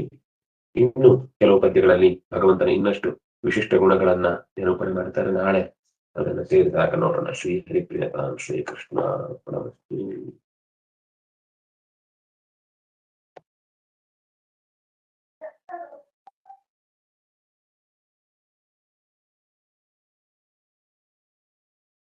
ಇನ್ನು ಕೆಲವು ಪದ್ಯಗಳಲ್ಲಿ ಭಗವಂತನ ಇನ್ನಷ್ಟು ವಿಶಿಷ್ಟ ಗುಣಗಳನ್ನ ನಿರೂಪಣೆ ಮಾಡ್ತಾರೆ. ನಾಳೆ ಅದನ್ನ ಸೇರಿದಾಗ ನೋಡೋಣ. ಶ್ರೀ ಹರಿಪ್ರಿಯತಾಂ ಶ್ರೀ ಕೃಷ್ಣ.